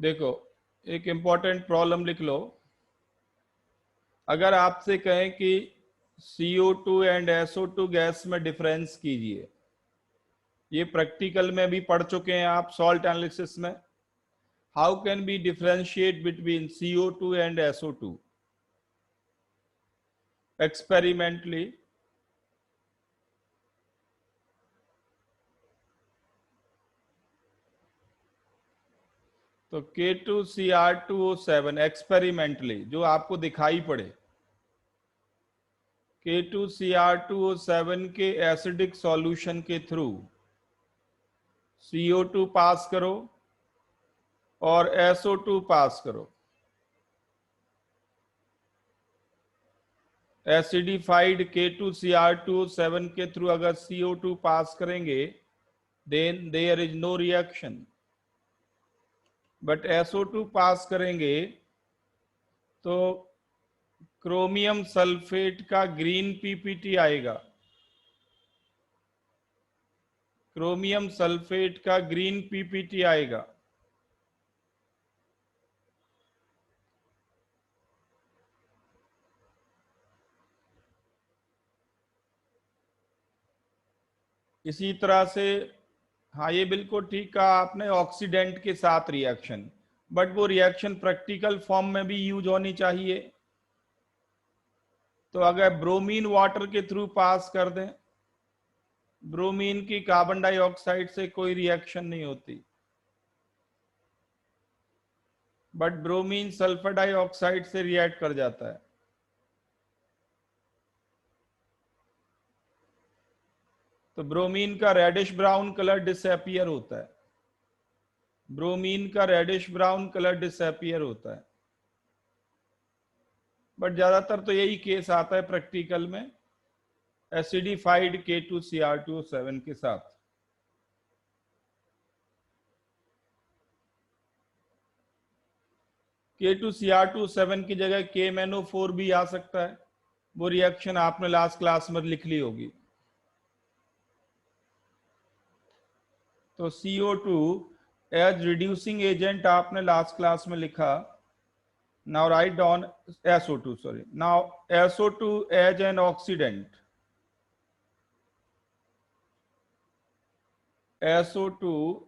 देखो, एक important problem लिख लो। अगर आपसे कहें कि CO2 एंड SO2 गैस में डिफरेंस कीजिए, ये प्रैक्टिकल में भी पढ़ चुके हैं आप सॉल्ट एनालिसिस में। How can be differentiate between CO2 and SO2 experimentally? तो K2Cr2O7 एक्सपेरिमेंटली जो आपको दिखाई पड़े, K2Cr2O7 के एसिडिक सॉल्यूशन के थ्रू CO2 पास करो और SO2 पास करो। एसिडिफाइड K2Cr2O7 के थ्रू अगर CO2 पास करेंगे then there is no reaction, but SO2 pass करेंगे तो क्रोमियम सल्फेट का ग्रीन पीपीटी आएगा। क्रोमियम सल्फेट का ग्रीन पीपीटी आएगा। इसी तरह से, हाँ ये बिल्कुल ठीक कहा आपने, ऑक्सीडेंट के साथ रिएक्शन, बट वो रिएक्शन प्रैक्टिकल फॉर्म में भी यूज होनी चाहिए। तो अगर ब्रोमीन वाटर के थ्रू पास कर दें, ब्रोमीन की कार्बन डाइऑक्साइड से कोई रिएक्शन नहीं होती, बट ब्रोमीन सल्फर डाइऑक्साइड से रिएक्ट कर जाता है। तो ब्रोमीन का रेडिश ब्राउन कलर डिसअपियर होता है। ब्रोमीन का रेडिश ब्राउन कलर डिसअपियर होता है, बट ज्यादातर तो यही केस आता है प्रैक्टिकल में एसिडिफाइड K2Cr2O7 के साथ। K2Cr2O7 की जगह KMnO4 भी आ सकता है, वो रिएक्शन आपने लास्ट क्लास में लिख ली होगी। तो CO2 एज रिड्यूसिंग एजेंट आपने लास्ट क्लास में लिखा। Now write down SO2, sorry, now SO2 as an oxidant, SO2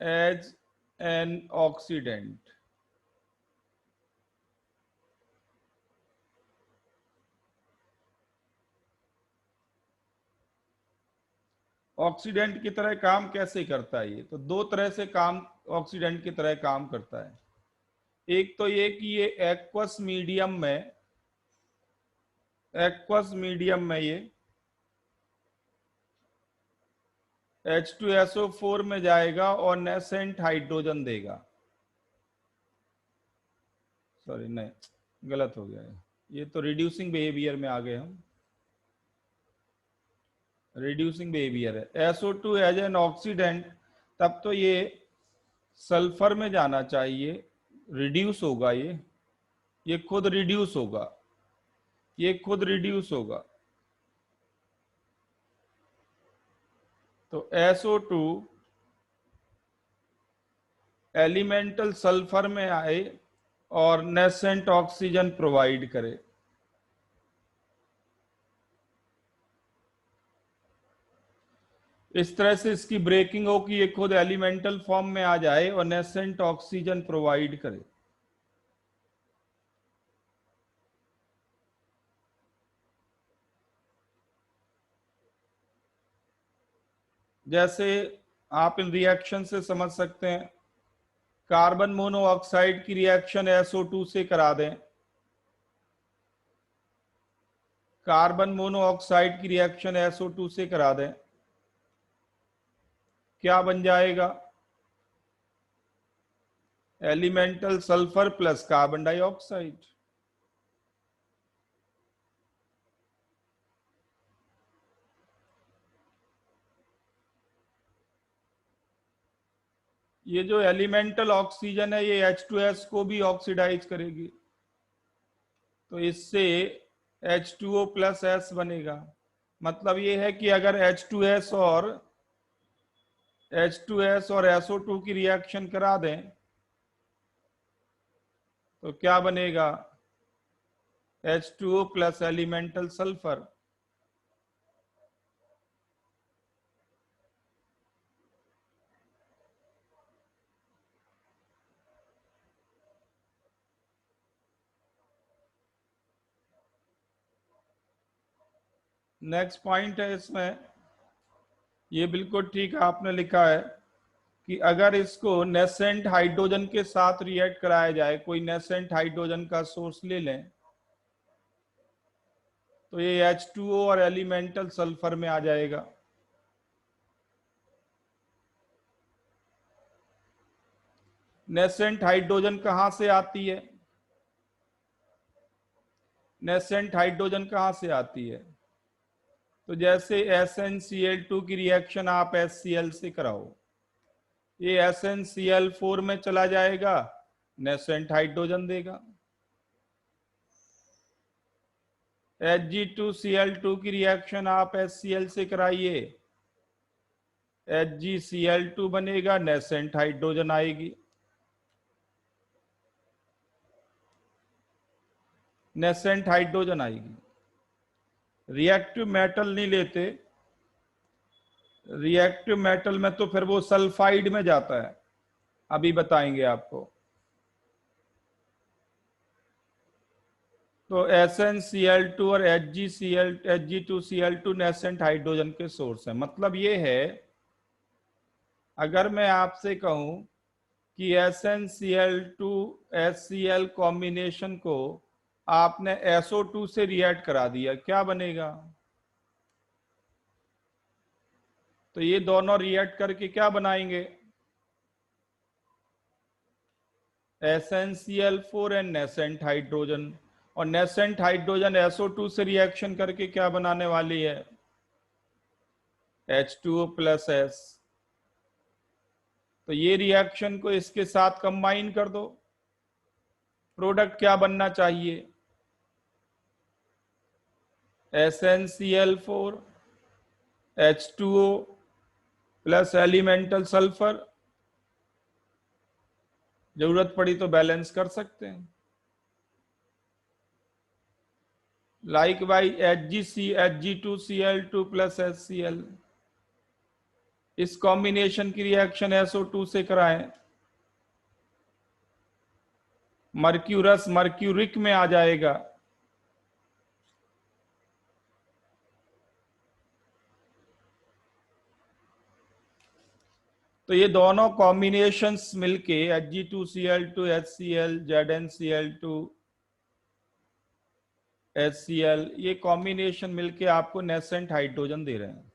as an oxidant। Oxidant की तरह काम कैसे करता है ये? तो दो तरह से काम ऑक्सीडेंट की तरह काम करता है। एक तो ये कि ये एक्वस मीडियम में ये H2SO4 में जाएगा और नेसेंट हाइड्रोजन देगा। सॉरी नहीं, गलत हो गया है, ये तो रिड्यूसिंग बिहेवियर में आ गए हम। रिड्यूसिंग बिहेवियर है SO2 एज एन ऑक्सीडेंट, तब तो ये सल्फर में जाना चाहिए, रिड्यूस होगा ये खुद रिड्यूस होगा, ये खुद रिड्यूस होगा। तो SO2 एलिमेंटल सल्फर में आए और नेसेंट ऑक्सीजन प्रोवाइड करे। इस तरह से इसकी ब्रेकिंग हो कि ये खुद एलिमेंटल फॉर्म में आ जाए और नेसेंट ऑक्सीजन प्रोवाइड करे। जैसे आप इन रिएक्शन से समझ सकते हैं, कार्बन मोनोऑक्साइड की रिएक्शन SO2 से करा दें, कार्बन मोनोऑक्साइड की रिएक्शन SO2 से करा दें, क्या बन जाएगा? Elemental sulphur plus carbon dioxide. ये जो एलिमेंटल ऑक्सीजन है ये H2S को भी ऑक्सीडाइज करेगी, तो इससे H2O प्लस S बनेगा। मतलब ये है कि अगर H2S और SO2 की रिएक्शन करा दें तो क्या बनेगा? H2O plus elemental sulphur. Next point है इसमें, ये बिल्कुल ठीक आपने लिखा है कि अगर इसको नेसेंट हाइड्रोजन के साथ रिएक्ट कराया जाए, कोई नेसेंट हाइड्रोजन का सोर्स ले लें, तो ये H2O और एलिमेंटल सल्फर में आ जाएगा। नेसेंट हाइड्रोजन कहां से आती है? नेसेंट हाइड्रोजन कहां से आती है? तो जैसे SnCl2 की रिएक्शन आप HCl से कराओ, ये SnCl4 में चला जाएगा, नेसेंट हाइड्रोजन देगा। Hg2Cl2 की रिएक्शन आप HCl से कराइए, HgCl2 बनेगा, नेसेंट हाइड्रोजन आएगी। नेसेंट हाइड्रोजन आएगी। रिएक्टिव मेटल नहीं लेते, रिएक्टिव मेटल में तो फिर वो सल्फाइड में जाता है, अभी बताएंगे आपको। तो SnCl2 और Hg2Cl2 नेसेंट हाइड्रोजन के सोर्स है। मतलब ये है, अगर मैं आपसे कहूं कि SnCl2 HCl कॉम्बिनेशन को आपने SO2 से रिएक्ट करा दिया, क्या बनेगा? तो ये दोनों रिएक्ट करके क्या बनाएंगे? SnCl4 and nascent hydrogen. और नेसेंट हाइड्रोजन SO2 से रिएक्शन करके क्या बनाने वाली है? H2O plus S। तो ये रिएक्शन को इसके साथ कंबाइन कर दो, प्रोडक्ट क्या बनना चाहिए? SnCl4 H2O plus elemental sulphur. जरूरत पड़ी तो बैलेंस कर सकते हैं। Like by Hg2Cl2 plus HCl, इस कॉम्बिनेशन की रिएक्शन SO2 से कराएं, मर्क्यूरस मर्क्यूरिक में आ जाएगा। तो ये दोनों कॉम्बिनेशंस मिलके Hg2Cl2 HCl, ZnCl2 HCl, ये कॉम्बिनेशन मिलके आपको नेसेंट हाइड्रोजन दे रहे हैं।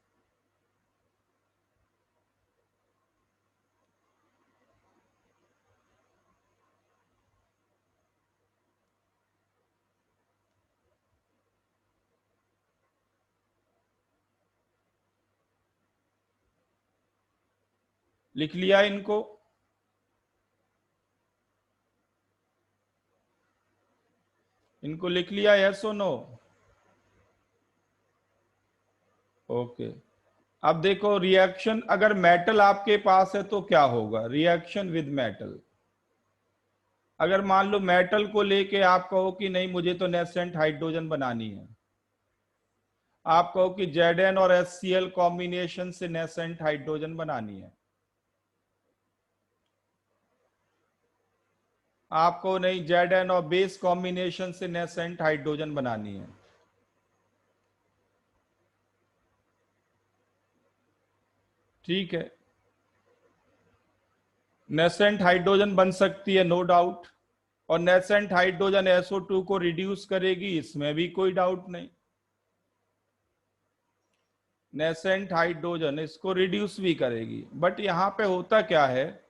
लिख लिया इनको? इनको लिख लिया, यस और नो? ओके। अब देखो रिएक्शन, अगर मेटल आपके पास है तो क्या होगा? Reaction with metal. अगर मान लो मेटल को लेके आप कहो कि नहीं मुझे तो नेसेंट हाइड्रोजन बनानी है, आप कहो कि Zn और HCl कॉम्बिनेशन से नेसेंट हाइड्रोजन बनानी है, आपको नहीं Zn और बेस कॉम्बिनेशन से नेसेंट हाइड्रोजन बनानी है, ठीक है, नेसेंट हाइड्रोजन बन सकती है, नो डाउट। और नेसेंट हाइड्रोजन SO2 को रिड्यूस करेगी, इसमें भी कोई डाउट नहीं। नेसेंट हाइड्रोजन इसको रिड्यूस भी करेगी, बट यहां पे होता क्या है,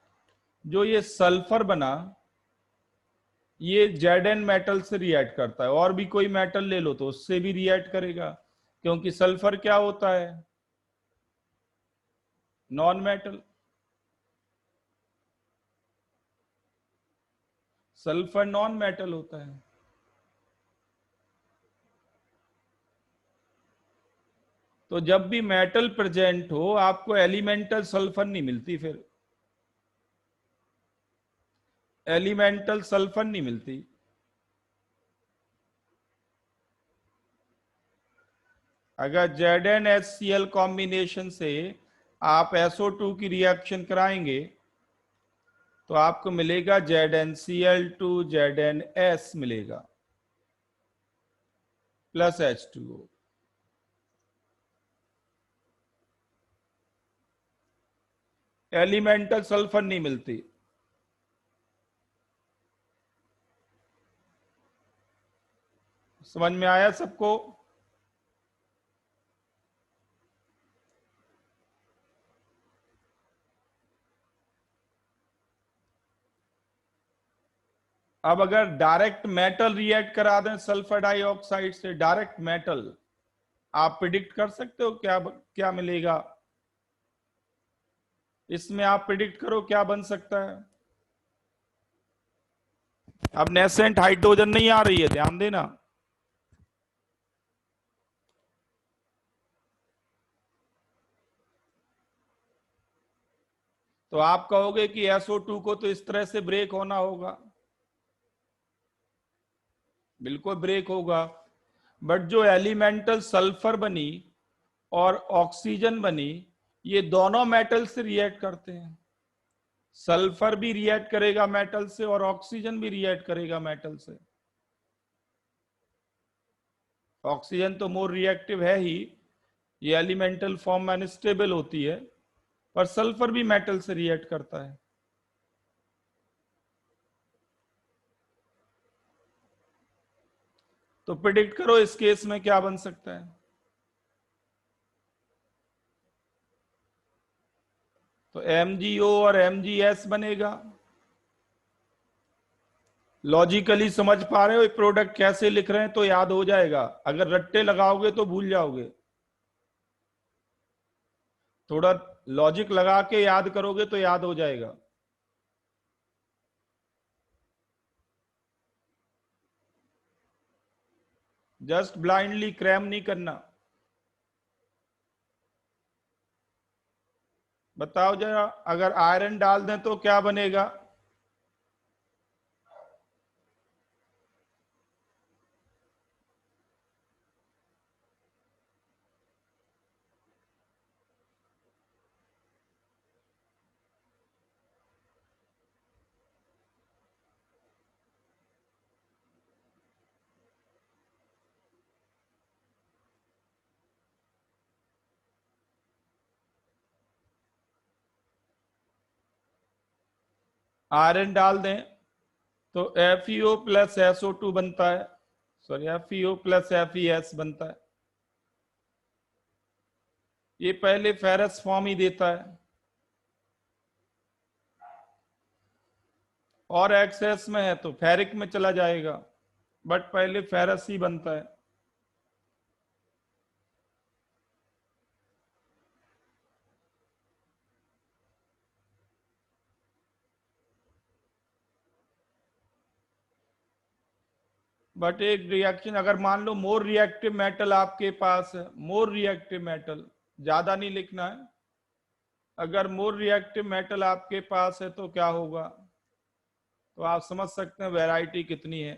जो ये सल्फर बना, ये Zn मेटल से रिएक्ट करता है, और भी कोई मेटल ले लो तो उससे भी रिएक्ट करेगा, क्योंकि सल्फर क्या होता है? Non metal. Sulphur non metal होता है। तो जब भी मेटल प्रेजेंट हो आपको एलिमेंटल सल्फर नहीं मिलती फिर। एलिमेंटल सल्फर नहीं मिलती। अगर ZnHCl कॉम्बिनेशन से आप SO2 की रिएक्शन कराएंगे तो आपको मिलेगा ZnCl2 ZnS मिलेगा प्लस H2O। एलिमेंटल सल्फर नहीं मिलती। समझ में आया सबको? अब अगर डायरेक्ट मेटल रिएक्ट करा दें सल्फर डाइऑक्साइड से, डायरेक्ट मेटल, आप प्रिडिक्ट कर सकते हो क्या क्या मिलेगा? इसमें आप प्रिडिक्ट करो क्या बन सकता है। अब नेसेंट हाइड्रोजन नहीं आ रही है, ध्यान देना। तो आप कहोगे कि SO2 को तो इस तरह से ब्रेक होना होगा, बिल्कुल ब्रेक होगा। बट जो एलिमेंटल सल्फर बनी और ऑक्सीजन बनी, ये दोनों मेटल से रिएक्ट करते हैं। सल्फर भी रिएक्ट करेगा मेटल से और ऑक्सीजन भी रिएक्ट करेगा मेटल से। ऑक्सीजन तो मोर रिएक्टिव है ही, ये एलिमेंटल फॉर्म में अनस्टेबल होती है, पर सल्फर भी मेटल से रिएक्ट करता है। तो प्रिडिक्ट करो इस केस में क्या बन सकता है। तो MgO और MgS बनेगा। लॉजिकली समझ पा रहे हो ये प्रोडक्ट कैसे लिख रहे हैं? तो याद हो जाएगा। अगर रट्टे लगाओगे तो भूल जाओगे। थोड़ा लॉजिक लगा के याद करोगे तो याद हो जाएगा। जस्ट ब्लाइंडली क्रैम नहीं करना। बताओ जरा, अगर आयरन डाल दें तो क्या बनेगा? आयरन डाल दें तो FeO प्लस SO2 बनता है, सॉरी FeO प्लस FeS बनता है। ये पहले फेरस फॉर्म ही देता है, और एक्सेस में है तो फेरिक में चला जाएगा, बट पहले फेरस ही बनता है। बट एक रिएक्शन, अगर मान लो मोर रिएक्टिव मेटल आपके पास है, मोर रिएक्टिव मेटल, ज्यादा नहीं लिखना है। अगर मोर रिएक्टिव मेटल आपके पास है तो क्या होगा? तो आप समझ सकते हैं वैरायटी कितनी है।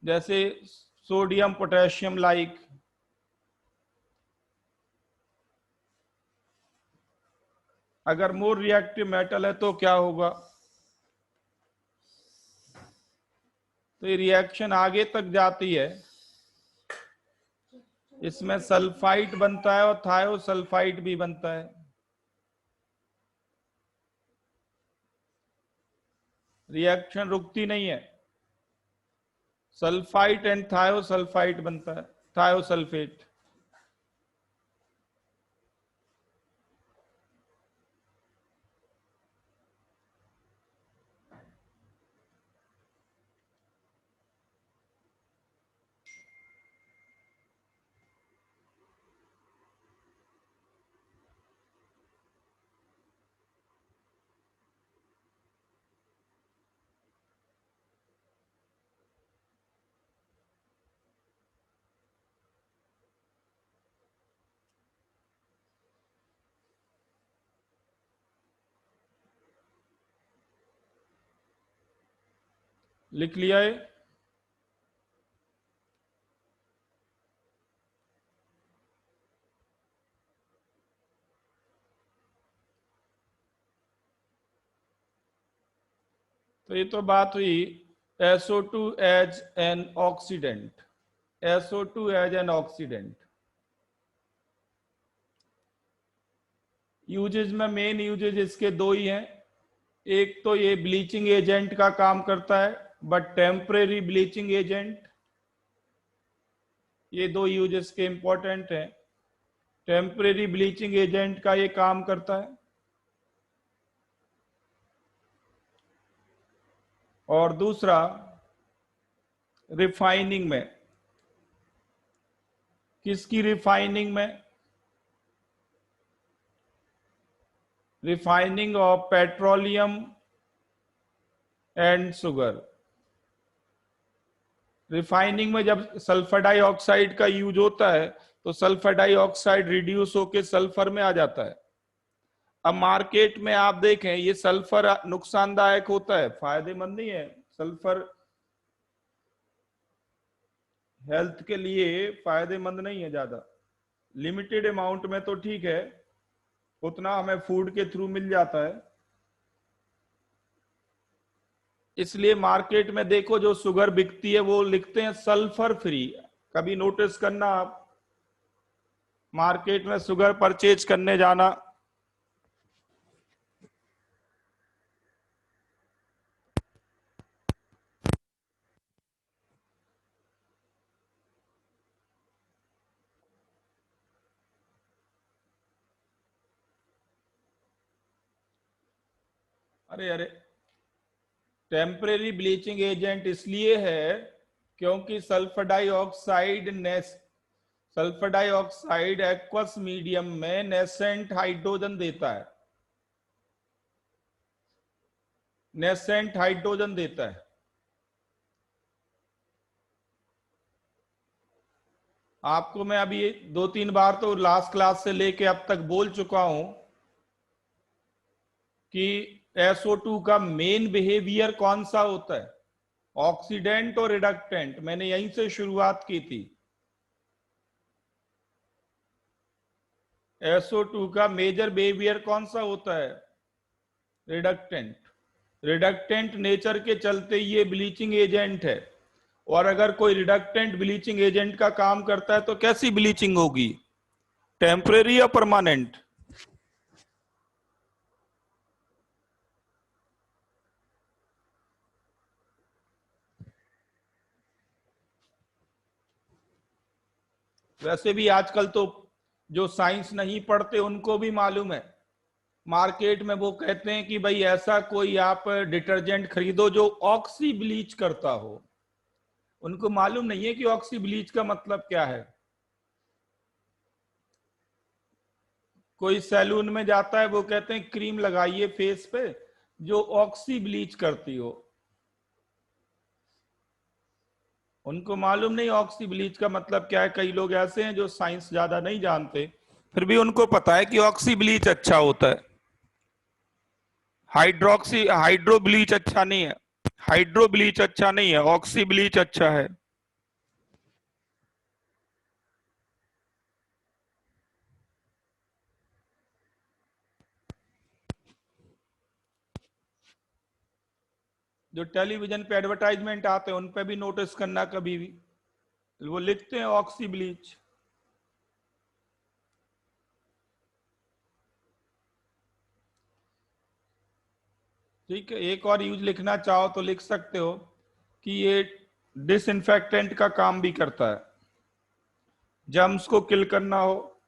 जैसे सोडियम पोटेशियम लाइक, अगर मोर रिएक्टिव मेटल है तो क्या होगा? तो ये रिएक्शन आगे तक जाती है, इसमें सल्फाइड बनता है और थायोसल्फाइड भी बनता है। रिएक्शन रुकती नहीं है, सल्फाइड एंड थायोसल्फाइड बनता है, थायोसल्फेट। लिख लिया है? तो ये तो बात हुई SO2 as an oxidant, SO2 as an oxidant. Uses में मेन यूजेज इसके दो ही हैं। एक तो ये ब्लीचिंग एजेंट का काम करता है, बट टेम्परेरी ब्लीचिंग एजेंट। ये दो यूजेस के इंपॉर्टेंट हैं। टेम्परेरी ब्लीचिंग एजेंट का ये काम करता है। और दूसरा रिफाइनिंग में। किसकी रिफाइनिंग में? Refining of petroleum and sugar. Refining में जब सल्फर डाइऑक्साइड का यूज होता है तो सल्फर डाइऑक्साइड रिड्यूस होकर सल्फर में आ जाता है। अब मार्केट में आप देखें ये सल्फर नुकसानदायक होता है, फायदेमंद नहीं है। सल्फर हेल्थ के लिए फायदेमंद नहीं है ज्यादा। लिमिटेड अमाउंट में तो ठीक है, उतना हमें फूड के थ्रू मिल जाता है। इसलिए मार्केट में देखो जो शुगर बिकती है वो लिखते हैं सल्फर फ्री। कभी नोटिस करना आप, मार्केट में शुगर परचेज करने जाना, अरे अरे, टेम्परेरी ब्लीचिंग एजेंट इसलिए है क्योंकि सल्फर डाइऑक्साइड एक्वस मीडियम में नेसेंट हाइड्रोजन देता है, नेसेंट हाइड्रोजन देता है। आपको मैं अभी 2-3 बार तो लास्ट क्लास से लेके अब तक बोल चुका हूं कि SO2 का मेन बिहेवियर कौन सा होता है? ऑक्सीडेंट और रिडक्टेंट। मैंने यहीं से शुरुआत की थी। SO2 का मेजर बिहेवियर कौन सा होता है? रिडक्टेंट। रिडक्टेंट नेचर के चलते ये ब्लीचिंग एजेंट है। और अगर कोई रिडक्टेंट ब्लीचिंग एजेंट का काम करता है तो कैसी ब्लीचिंग होगी? टेम्परेरी या परमानेंट? वैसे भी आजकल तो जो साइंस नहीं पढ़ते उनको भी मालूम है। मार्केट में वो कहते हैं कि भाई ऐसा कोई आप डिटर्जेंट खरीदो जो ऑक्सी ब्लीच करता हो। उनको मालूम नहीं है कि ऑक्सी ब्लीच का मतलब क्या है। कोई सैलून में जाता है वो कहते हैं क्रीम लगाइए फेस पे जो ऑक्सी ब्लीच करती हो। उनको मालूम नहीं ऑक्सी ब्लीच का मतलब क्या है। कई लोग ऐसे हैं जो साइंस ज्यादा नहीं जानते, फिर भी उनको पता है कि ऑक्सी ब्लीच अच्छा होता है। हाइड्रो ब्लीच अच्छा नहीं है। हाइड्रो ब्लीच अच्छा नहीं है, ऑक्सी ब्लीच अच्छा है। जो टेलीविजन पे एडवर्टाइजमेंट आते हैं उन पे भी नोटिस करना कभी भी, वो लिखते हैं ऑक्सी ब्लीच। ठीक है, एक और यूज लिखना चाहो तो लिख सकते हो कि ये डिसइंफेक्टेंट का काम भी करता है। जर्म्स को किल करना हो,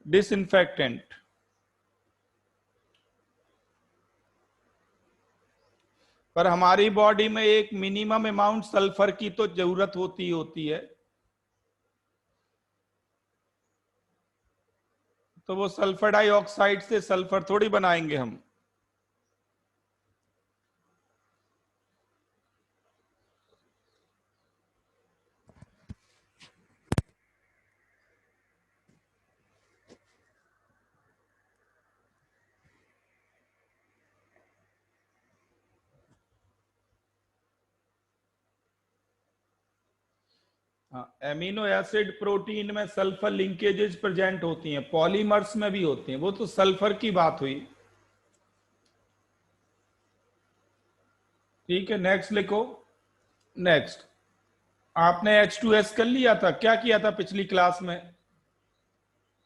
डिसइंफेक्टेंट। पर हमारी बॉडी में एक मिनिमम अमाउंट सल्फर की तो जरूरत होती है। तो वो सल्फर डाइऑक्साइड से सल्फर थोड़ी बनाएंगे हम। हाँ, एमिनो एसिड प्रोटीन में सल्फर लिंकेजेस प्रेजेंट होती हैं, पॉलीमर्स में भी होती हैं, वो तो सल्फर की बात हुई। ठीक है, नेक्स्ट लिखो। नेक्स्ट, आपने H2S कर लिया था, क्या किया था पिछली क्लास में?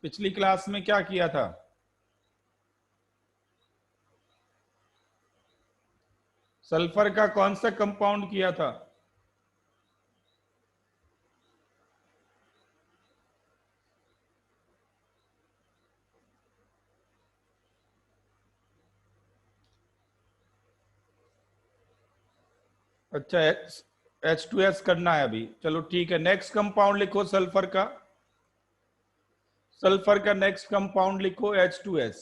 पिछली क्लास में क्या किया था? सल्फर का कौन सा कंपाउंड किया था? अच्छा, H2S करना है अभी, चलो ठीक है। नेक्स्ट कंपाउंड लिखो सल्फर का। सल्फर का नेक्स्ट कंपाउंड लिखो H2S।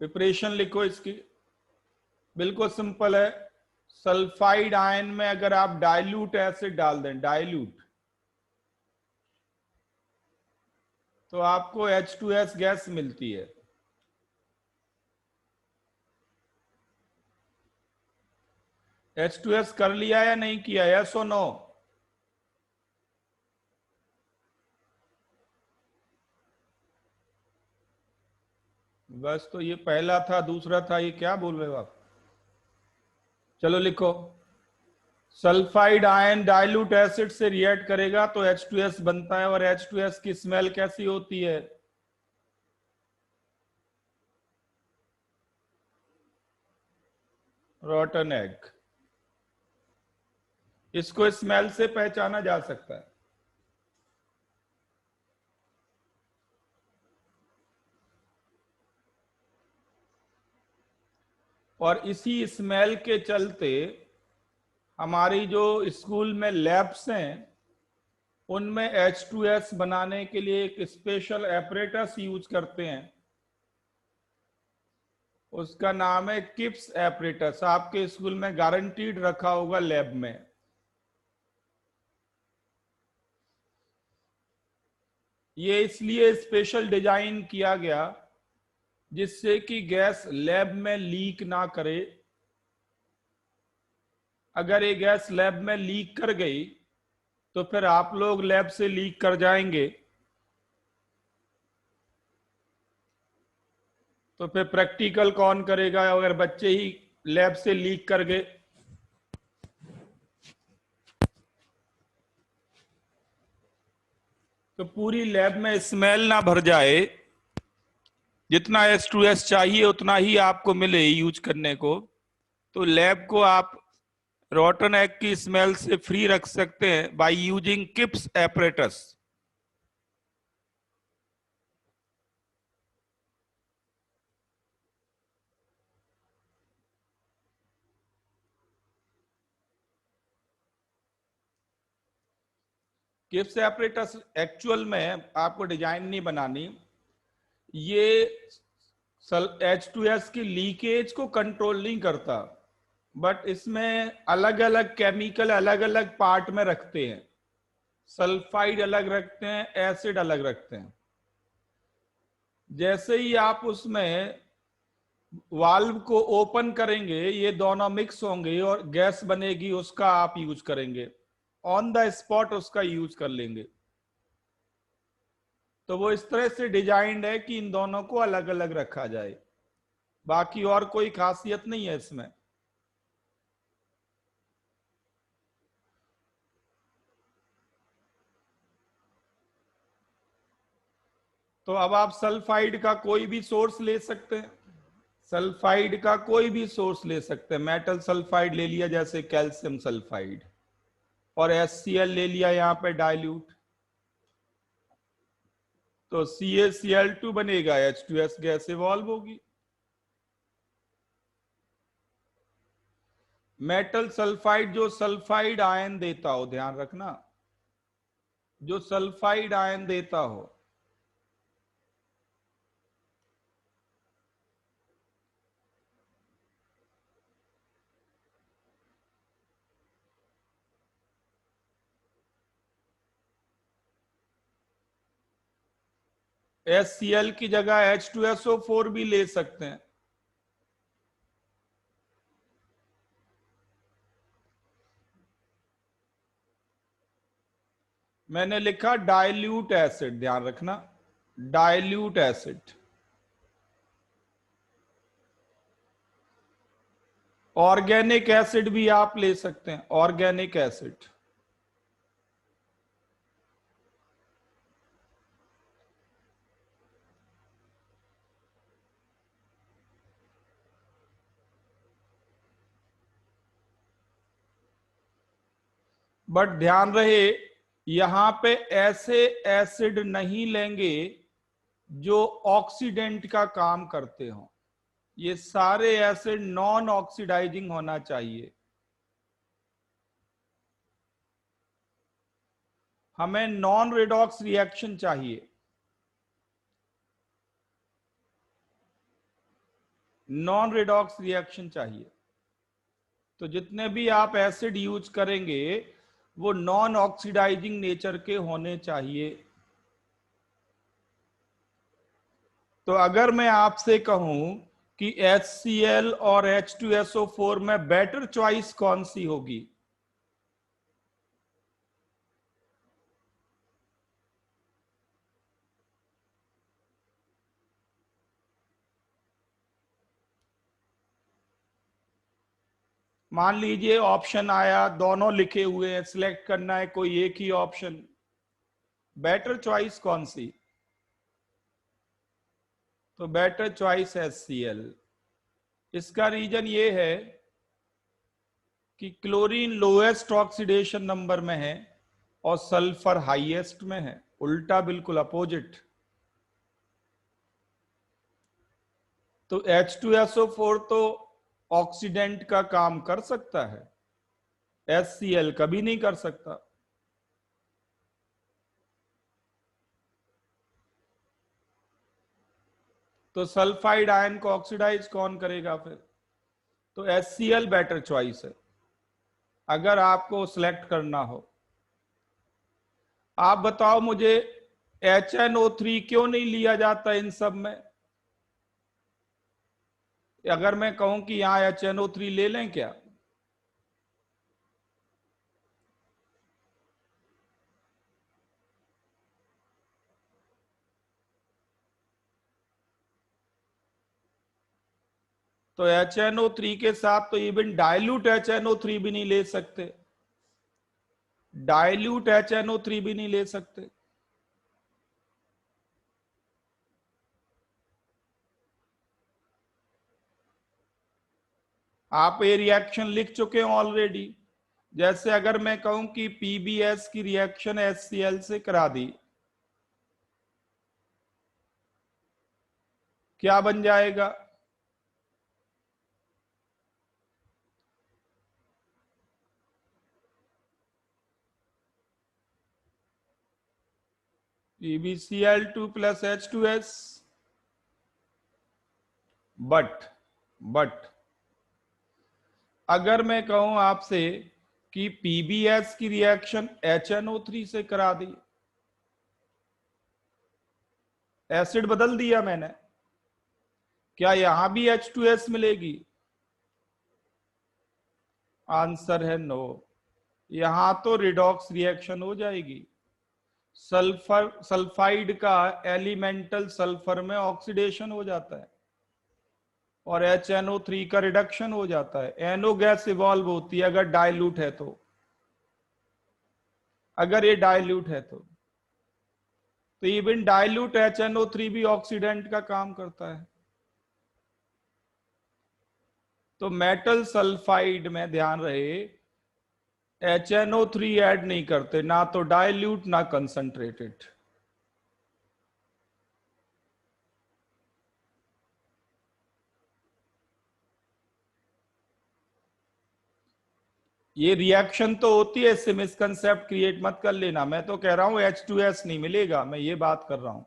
प्रिपरेशन लिखो इसकी, बिल्कुल सिंपल है। सल्फाइड आयन में अगर आप डाइल्यूट एसिड डाल दें, डाइल्यूट, तो आपको H2S गैस मिलती है। H2S कर लिया या नहीं किया, यस और नो? बस, तो ये पहला था, दूसरा था, ये क्या बोल रहे हो आप? चलो लिखो। सल्फाइड आयन डाइल्यूट एसिड से रिएक्ट करेगा तो H2S बनता है, और H2S की स्मेल कैसी होती है? रॉटन एग। इसको स्मेल से पहचाना जा सकता है। और इसी स्मेल के चलते हमारी जो स्कूल में लैब्स हैं, उनमें H2S बनाने के लिए एक स्पेशल एपरेटस यूज करते हैं। उसका नाम है किप्स एपरेटस। आपके स्कूल में गारंटीड रखा होगा लैब में। ये इसलिए स्पेशल डिजाइन किया गया जिससे कि गैस लैब में लीक ना करे। अगर ये गैस लैब में लीक कर गई तो फिर आप लोग लैब से लीक कर जाएंगे, तो फिर प्रैक्टिकल कौन करेगा अगर बच्चे ही लैब से लीक कर गए? तो पूरी लैब में स्मेल ना भर जाए, जितना H2S चाहिए उतना ही आपको मिले यूज करने को, तो लैब को आप रॉटन एग की स्मेल से फ्री रख सकते हैं by using Kipp's apparatus. Kipp's apparatus actual में आपको डिजाइन नहीं बनानी, ये H2S की लीकेज को कंट्रोल नहीं करता, बट इसमें अलग अलग केमिकल अलग अलग पार्ट में रखते हैं। सल्फाइड अलग रखते हैं, एसिड अलग रखते हैं। जैसे ही आप उसमें वाल्व को ओपन करेंगे, ये दोनों मिक्स होंगे और गैस बनेगी, उसका आप यूज करेंगे, ऑन द स्पॉट उसका यूज कर लेंगे। तो वो इस तरह से डिजाइंड है कि इन दोनों को अलग अलग रखा जाए, बाकी और कोई खासियत नहीं है इसमें। तो अब आप सल्फाइड का कोई भी सोर्स ले सकते हैं, सल्फाइड का कोई भी सोर्स ले सकते हैं। मेटल सल्फाइड ले लिया, जैसे कैल्शियम सल्फाइड, और HCl ले लिया यहाँ पे डाइल्यूट, तो CaCl2 बनेगा, H2S गैस इवॉल्व होगी। मेटल सल्फाइड जो सल्फाइड आयन देता हो, ध्यान रखना, जो सल्फाइड आयन देता हो, HCl की जगह H2SO4 भी ले सकते हैं। मैंने लिखा डाइल्यूट एसिड, ध्यान रखना, डाइल्यूट एसिड। ऑर्गेनिक एसिड भी आप ले सकते हैं, ऑर्गेनिक एसिड। बट ध्यान रहे, यहां पे ऐसे एसिड नहीं लेंगे जो ऑक्सीडेंट का काम करते हो। ये सारे एसिड नॉन ऑक्सीडाइजिंग होना चाहिए। हमें नॉन रिडॉक्स रिएक्शन चाहिए, नॉन रिडॉक्स रिएक्शन चाहिए। तो जितने भी आप एसिड यूज करेंगे वो नॉन ऑक्सीडाइजिंग नेचर के होने चाहिए। तो अगर मैं आपसे कहूं कि HCl और H2SO4 में बेटर चॉइस कौन सी होगी, मान लीजिए ऑप्शन आया, दोनों लिखे हुए हैं, सिलेक्ट करना है कोई एक ही ऑप्शन, बेटर चॉइस कौन सी? तो बेटर चॉइस HCl। इसका रीजन ये है कि क्लोरीन लोएस्ट ऑक्सीडेशन नंबर में है और सल्फर हाईएस्ट में है, उल्टा बिल्कुल अपोजिट। तो H2SO4 तो ऑक्सीडेंट का काम कर सकता है, HCl कभी नहीं कर सकता। तो सल्फाइड आयन को ऑक्सीडाइज कौन करेगा फिर? तो HCl बेटर चॉइस है अगर आपको सिलेक्ट करना हो। आप बताओ मुझे, HNO3 क्यों नहीं लिया जाता इन सब में? अगर मैं कहूं कि यहां HNO3 ले लें क्या? तो HNO3 के साथ तो इवन डाइल्यूट HNO3 भी नहीं ले सकते, डाइल्यूट HNO3 भी नहीं ले सकते। आप ये रिएक्शन लिख चुके हो ऑलरेडी। जैसे अगर मैं कहूं कि PBS की रिएक्शन HCl से करा दी, क्या बन जाएगा? PbCl2 plus H2S। बट अगर मैं कहूं आपसे कि PBS की रिएक्शन HNO3 से करा दी, एसिड बदल दिया मैंने, क्या यहां भी H2S मिलेगी? आंसर है नो। यहां तो रिडॉक्स रिएक्शन हो जाएगी। सल्फर सल्फाइड का एलिमेंटल सल्फर में ऑक्सीडेशन हो जाता है और HNO3 का रिडक्शन हो जाता है। NO गैस इवॉल्व होती है अगर डाइल्यूट है तो, अगर ये डाइल्यूट है तो इवन डाइल्यूट HNO3 भी ऑक्सीडेंट का काम करता है। तो मेटल सल्फाइड में ध्यान रहे, HNO3 ऐड नहीं करते, ना तो डाइल्यूट ना कंसंट्रेटेड। ये रिएक्शन तो होती है, इससे मिसकंसेप्ट क्रिएट मत कर लेना। मैं तो कह रहा हूं H2S नहीं मिलेगा, मैं ये बात कर रहा हूं।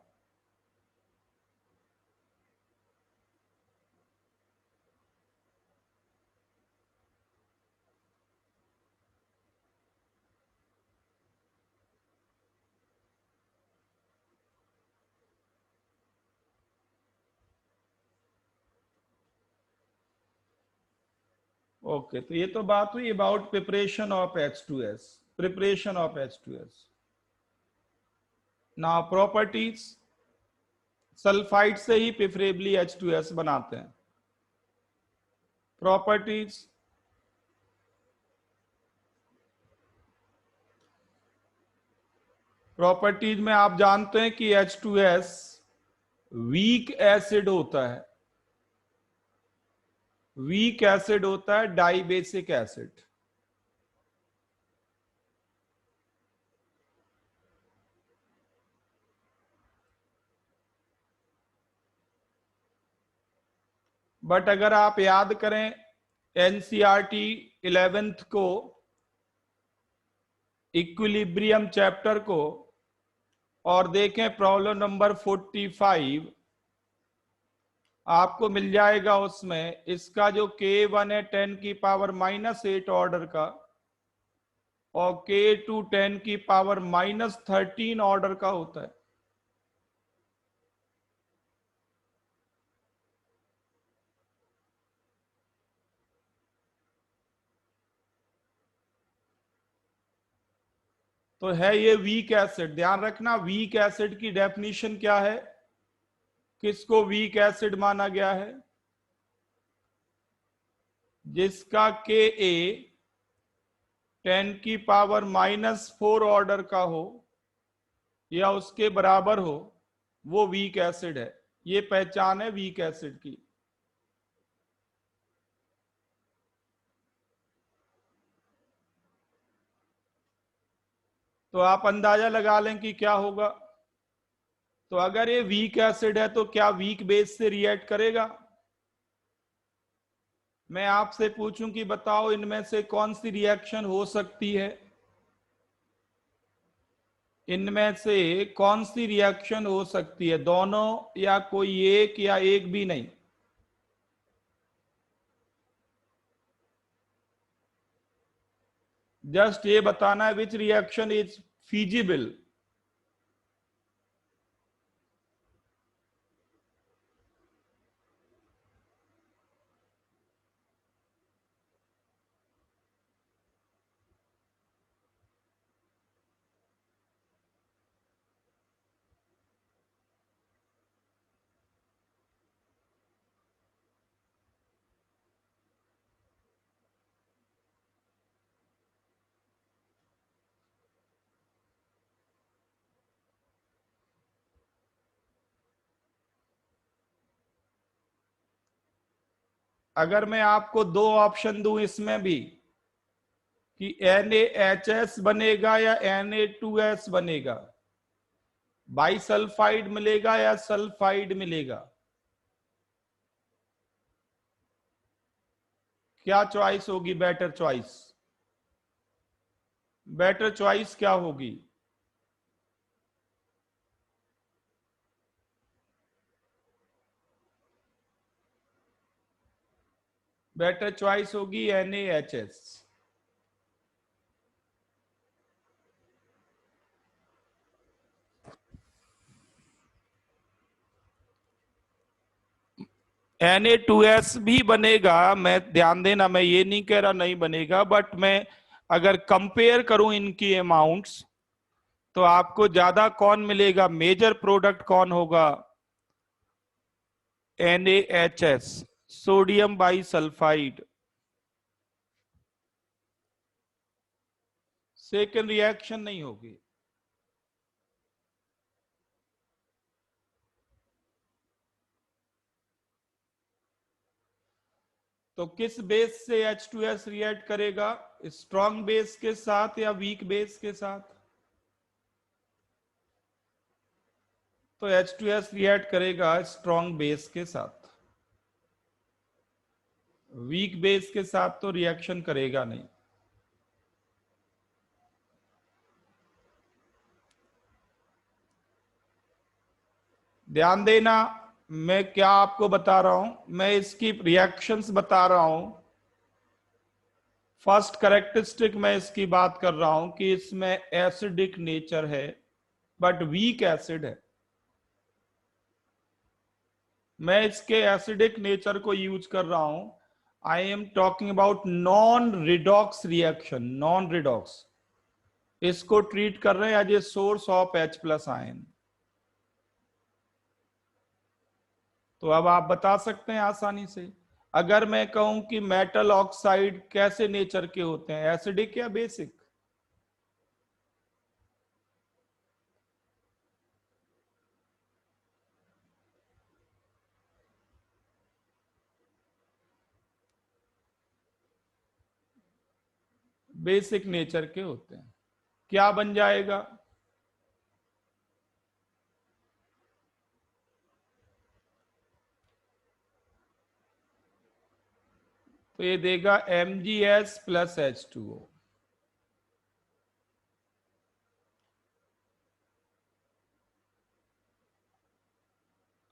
ओके, तो ये तो बात हुई about preparation of H2S, preparation of H2S। Now properties, sulphide से ही प्रेफरेबली H2S बनाते हैं। प्रॉपर्टीज, प्रॉपर्टीज में आप जानते हैं कि H2S वीक एसिड होता है, वीक एसिड होता है, डाइबेसिक एसिड। बट अगर आप याद करें एनसीईआरटी 11th को, इक्विलिब्रियम चैप्टर को, और देखें प्रॉब्लम नंबर 45, आपको मिल जाएगा उसमें इसका जो K1 है 10 की पावर -8 ऑर्डर का, और K2 10 की पावर -13 ऑर्डर का होता है। तो है ये वीक एसिड। ध्यान रखना, वीक एसिड की डेफिनेशन क्या है, किसको वीक एसिड माना गया है? जिसका Ka 10 की पावर -4 ऑर्डर का हो या उसके बराबर हो, वो वीक एसिड है। ये पहचान है वीक एसिड की। तो आप अंदाजा लगा लें कि क्या होगा। तो अगर ये वीक एसिड है तो क्या वीक बेस से रिएक्ट करेगा? मैं आपसे पूछूं कि बताओ इनमें से कौन सी रिएक्शन हो सकती है, इनमें से कौन सी रिएक्शन हो सकती है? दोनों, या कोई एक, या एक भी नहीं? जस्ट ये बताना है विच रिएक्शन इज फीजिबल। अगर मैं आपको दो ऑप्शन दूं इसमें भी कि NaHS बनेगा या Na2S बनेगा, बाइसल्फाइड मिलेगा या सल्फाइड मिलेगा, क्या चॉइस होगी? बेटर चॉइस, बेटर चॉइस क्या होगी? बेटर चॉइस होगी NaHS। Na2S भी बनेगा, मैं ध्यान देना, मैं ये नहीं कह रहा नहीं बनेगा, बट मैं अगर कंपेयर करूं इनकी अमाउंट्स तो आपको ज्यादा कौन मिलेगा, मेजर प्रोडक्ट कौन होगा? NaHS, sodium bisulphide. Second reaction नहीं होगी। तो किस बेस से H2S रिएक्ट करेगा? स्ट्रॉन्ग बेस के साथ या वीक बेस के साथ? तो H2S रिएक्ट करेगा स्ट्रॉन्ग बेस के साथ, वीक बेस के साथ तो रिएक्शन करेगा नहीं। ध्यान देना, मैं क्या आपको बता रहा हूं, मैं इसकी रिएक्शंस बता रहा हूं। फर्स्ट कैरेक्टरिस्टिक मैं इसकी बात कर रहा हूं कि इसमें एसिडिक नेचर है, बट वीक एसिड है। मैं इसके एसिडिक नेचर को यूज कर रहा हूं। I am talking about non redox reaction, non redox, इसको ट्रीट कर रहे हैं as a source of H plus ion. तो अब आप बता सकते हैं आसानी से, अगर मैं कहूं कि मेटल ऑक्साइड कैसे नेचर के होते हैं, एसिडिक या बेसिक? बेसिक नेचर के होते हैं। क्या बन जाएगा? तो ये देगा MgS प्लस H2O।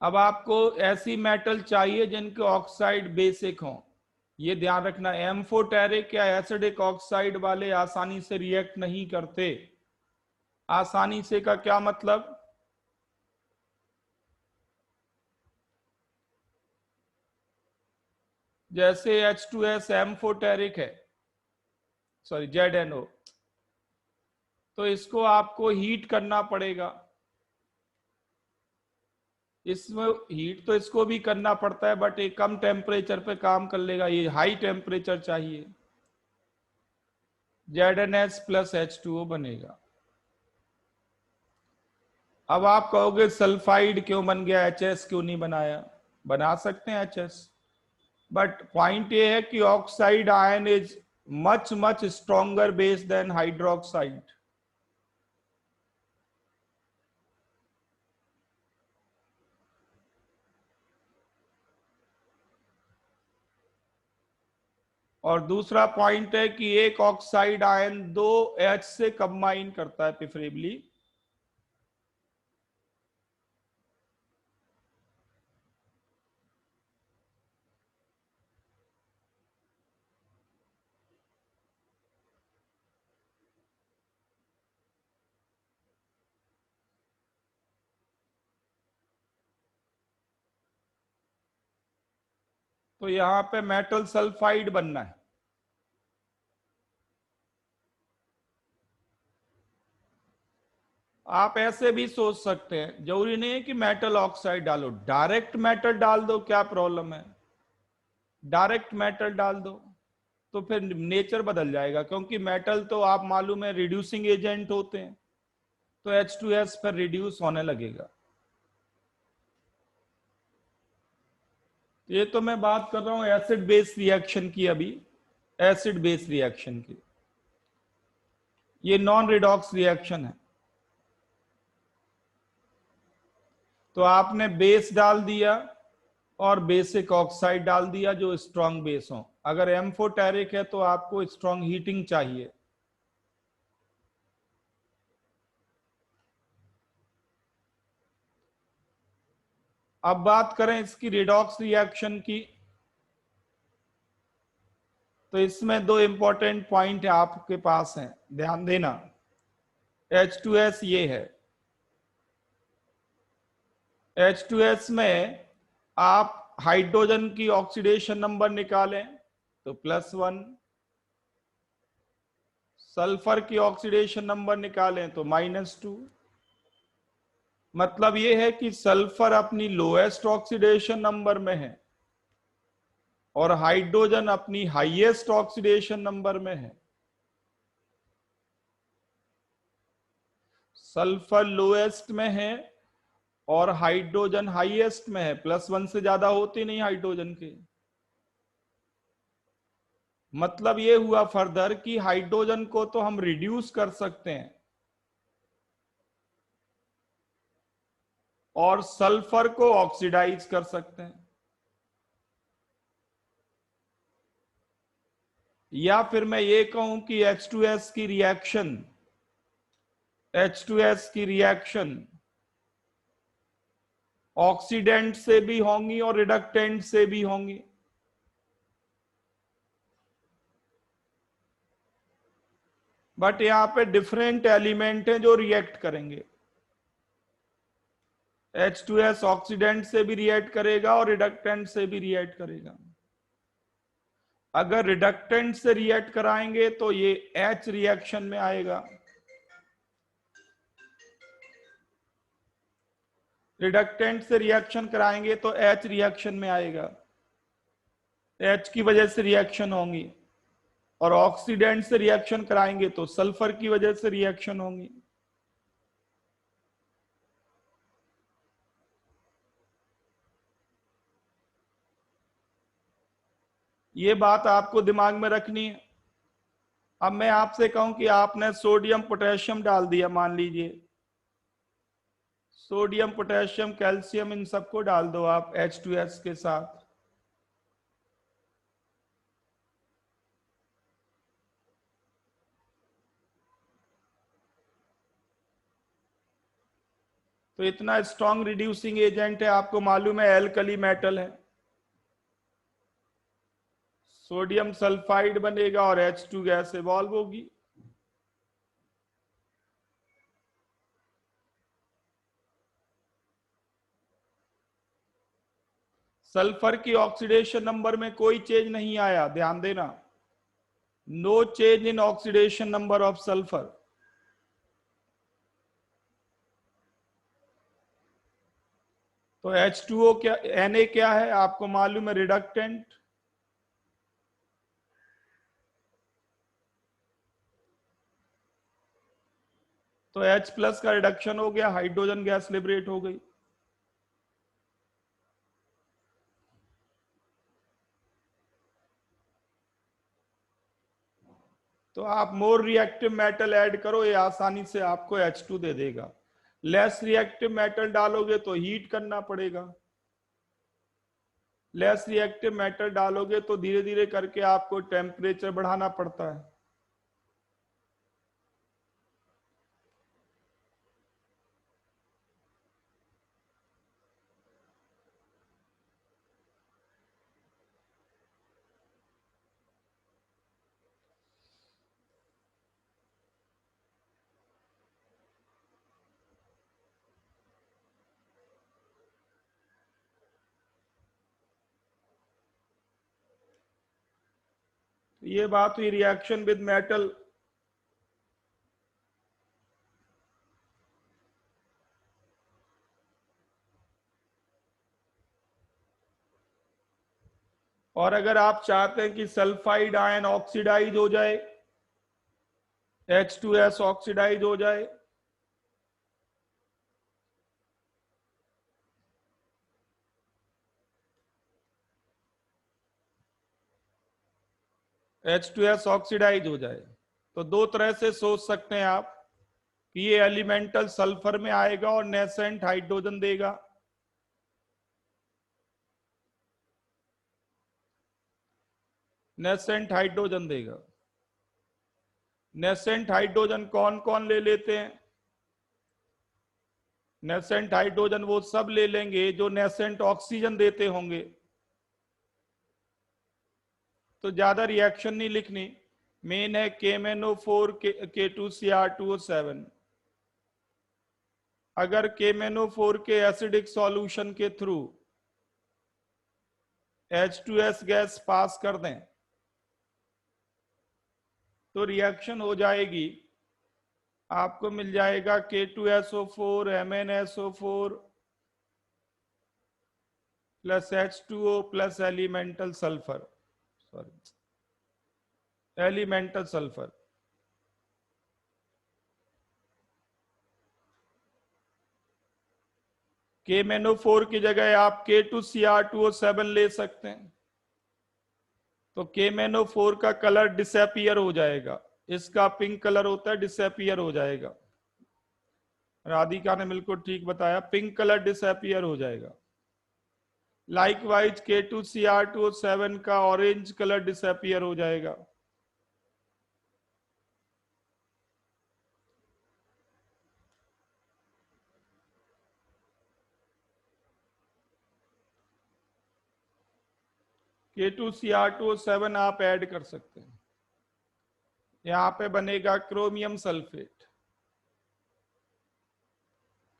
अब आपको ऐसी मेटल चाहिए जिनके ऑक्साइड बेसिक हों। ये ध्यान रखना, एम्फोटेरिक या एसिडिक ऑक्साइड वाले आसानी से रिएक्ट नहीं करते। आसानी से का क्या मतलब? जैसे H2S एम्फोटेरिक है, सॉरी ZNO, तो इसको आपको हीट करना पड़ेगा। इसमें हीट तो इसको भी करना पड़ता है, बट एक कम टेम्परेचर पे काम कर लेगा, ये हाई टेम्परेचर चाहिए। ZnS प्लस H2O बनेगा। अब आप कहोगे सल्फाइड क्यों बन गया, HS क्यों नहीं बनाया? बना सकते हैं HS, बट पॉइंट ये है कि oxide ion is much much stronger base than hydroxide. और दूसरा पॉइंट है कि एक ऑक्साइड आयन 2H से कंबाइन करता है प्रेफरेबली। तो यहां पे मेटल सल्फाइड बनना है। आप ऐसे भी सोच सकते हैं, जरूरी नहीं है कि मेटल ऑक्साइड डालो, डायरेक्ट मेटल डाल दो, क्या प्रॉब्लम है? डायरेक्ट मेटल डाल दो तो फिर नेचर बदल जाएगा, क्योंकि मेटल तो आप मालूम है रिड्यूसिंग एजेंट होते हैं, तो H2S पर रिड्यूस होने लगेगा। ये तो मैं बात कर रहा हूं एसिड बेस रिएक्शन की, अभी एसिड बेस रिएक्शन की। ये नॉन रिडॉक्स रिएक्शन है। तो आपने बेस डाल दिया और बेसिक ऑक्साइड डाल दिया जो स्ट्रॉन्ग बेस हो। अगर एम्फोटेरिक है तो आपको स्ट्रॉन्ग हीटिंग चाहिए। अब बात करें इसकी रिडॉक्स रिएक्शन की, तो इसमें दो इंपॉर्टेंट पॉइंट आपके पास हैं, ध्यान देना। H2S ये है, H2S में आप हाइड्रोजन की ऑक्सीडेशन नंबर निकालें तो +1, सल्फर की ऑक्सीडेशन नंबर निकालें तो -2। मतलब ये है कि सल्फर अपनी लोएस्ट ऑक्सीडेशन नंबर में है और हाइड्रोजन अपनी हाईएस्ट ऑक्सीडेशन नंबर में है। सल्फर लोएस्ट में है और हाइड्रोजन हाईएस्ट में है, +1 से ज्यादा होते नहीं हाइड्रोजन के। मतलब ये हुआ फर्दर कि हाइड्रोजन को तो हम रिड्यूस कर सकते हैं और सल्फर को ऑक्सीडाइज कर सकते हैं। या फिर मैं ये कहूं कि H2S की रिएक्शन, H2S की रिएक्शन ऑक्सीडेंट से भी होंगी और रिडक्टेंट से भी होंगी। बट यहां पे डिफरेंट एलिमेंट हैं जो रिएक्ट करेंगे। H2S ऑक्सीडेंट से भी रिएक्ट करेगा और रिडक्टेंट से भी रिएक्ट करेगा। अगर रिडक्टेंट से रिएक्ट कराएंगे तो ये H रिएक्शन में आएगा, रिडक्टेंट से रिएक्शन कराएंगे तो H रिएक्शन में आएगा, H की वजह से रिएक्शन होंगी, और ऑक्सीडेंट से रिएक्शन कराएंगे तो सल्फर की वजह से रिएक्शन होंगी। ये बात आपको दिमाग में रखनी है। अब मैं आपसे कहूं कि आपने सोडियम पोटेशियम डाल दिया, मान लीजिए सोडियम पोटेशियम कैल्शियम इन सबको डाल दो आप H2S के साथ, तो इतना स्ट्रॉन्ग रिड्यूसिंग एजेंट है, आपको मालूम है एल्कली मेटल है, सोडियम सल्फाइड बनेगा और H2 गैस इवॉल्व होगी। सल्फर की ऑक्सीडेशन नंबर में कोई चेंज नहीं आया, ध्यान देना, no change in oxidation number of sulphur. तो H2O क्या, Na क्या है आपको मालूम है, रिडक्टेंट, तो H प्लस का रिडक्शन हो गया, हाइड्रोजन गैस लिबरेट हो गई। तो आप मोर रिएक्टिव मेटल ऐड करो, ये आसानी से आपको H2 दे देगा। लेस रिएक्टिव मेटल डालोगे तो हीट करना पड़ेगा, लेस रिएक्टिव मेटल डालोगे तो धीरे धीरे करके आपको टेम्परेचर बढ़ाना पड़ता है। ये बात हुई रिएक्शन विद मेटल। और अगर आप चाहते हैं कि सल्फाइड आयन ऑक्सीडाइज हो जाए, H2S ऑक्सीडाइज हो जाए, H2S ऑक्सीडाइज हो जाए, तो दो तरह से सोच सकते हैं आप कि ये एलिमेंटल सल्फर में आएगा और नेसेंट हाइड्रोजन देगा, नेसेंट हाइड्रोजन देगा। नेसेंट हाइड्रोजन कौन कौन ले लेते हैं? नेसेंट हाइड्रोजन वो सब ले लेंगे जो नेसेंट ऑक्सीजन देते होंगे। तो ज्यादा रिएक्शन नहीं लिखनी, मेन है KMnO4 K2Cr2O7। अगर KMnO4 के एसिडिक सॉल्यूशन के थ्रू H2S गैस पास कर दें तो रिएक्शन हो जाएगी, आपको मिल जाएगा K2SO4 MnSO4 plus H2O plus elemental sulphur, sorry elemental sulphur. KMnO4 की जगह आप K2Cr2O7 ले सकते हैं, तो KMnO4 का कलर डिसअपियर हो जाएगा, इसका पिंक कलर होता है, डिसअपियर हो जाएगा। राधिका ने बिल्कुल ठीक बताया, पिंक कलर डिसअपियर हो जाएगा। लाइकवाइज K2Cr2O7 का ऑरेंज कलर डिसअपियर हो जाएगा। K2Cr2O7 आप ऐड कर सकते हैं, यहां पे बनेगा क्रोमियम सल्फेट।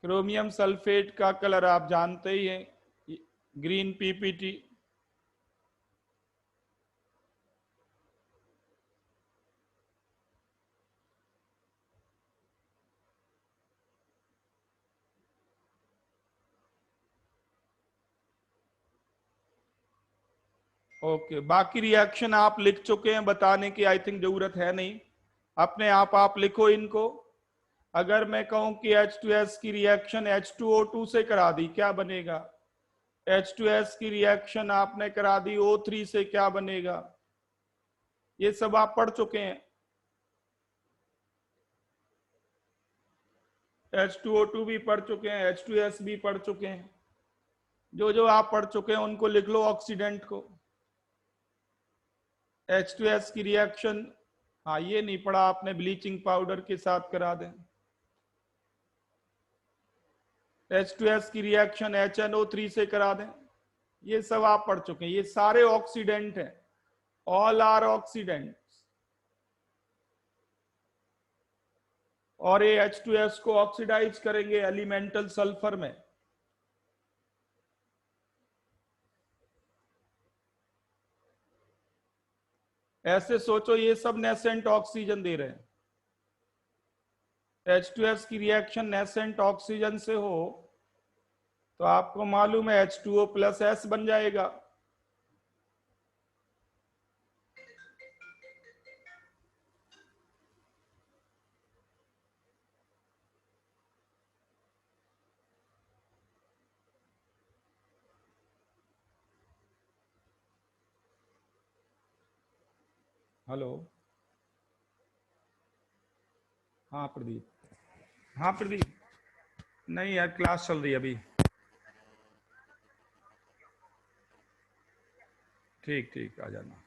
क्रोमियम सल्फेट का कलर आप जानते ही हैं, ग्रीन PPT। ओके, बाकी रिएक्शन आप लिख चुके हैं, बताने की आई थिंक जरूरत है नहीं, अपने आप लिखो इनको। अगर मैं कहूं कि H2S की रिएक्शन H2O2 से करा दी, क्या बनेगा? H2S की रिएक्शन आपने करा दी O3 से, क्या बनेगा? ये सब आप पढ़ चुके हैं। H2O2 भी पढ़ चुके हैं, H2S भी पढ़ चुके हैं। जो जो आप पढ़ चुके हैं उनको लिख लो ऑक्सीडेंट को। H2S की रिएक्शन, हाँ ये नहीं पढ़ा आपने, ब्लीचिंग पाउडर के साथ करा दें। H2S की रिएक्शन HNO3 से करा दें। ये सब आप पढ़ चुके हैं, ये सारे ऑक्सीडेंट हैं, ऑल आर ऑक्सीडेंट। और ये H2S को ऑक्सीडाइज करेंगे एलिमेंटल सल्फर में। ऐसे सोचो ये सब नेसेंट ऑक्सीजन दे रहे हैं। H2S की रिएक्शन नेसेंट ऑक्सीजन से हो तो आपको मालूम है H2O प्लस S बन जाएगा। हेलो, हाँ प्रदीप। हाँ प्रदीप, नहीं यार क्लास चल रही है अभी। ठीक ठीक, आ जाना।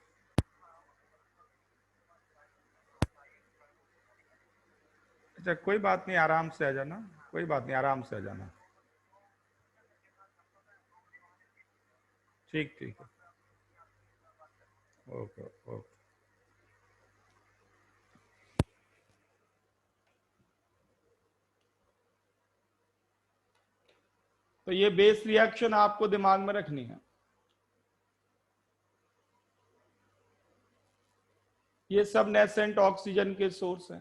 अच्छा कोई बात नहीं, आराम से आ जाना, कोई बात नहीं, आराम से आ जाना। ठीक ठीक है, ओके ओके। तो ये बेस रिएक्शन आपको दिमाग में रखनी है। ये सब नेसेंट ऑक्सीजन के सोर्स हैं।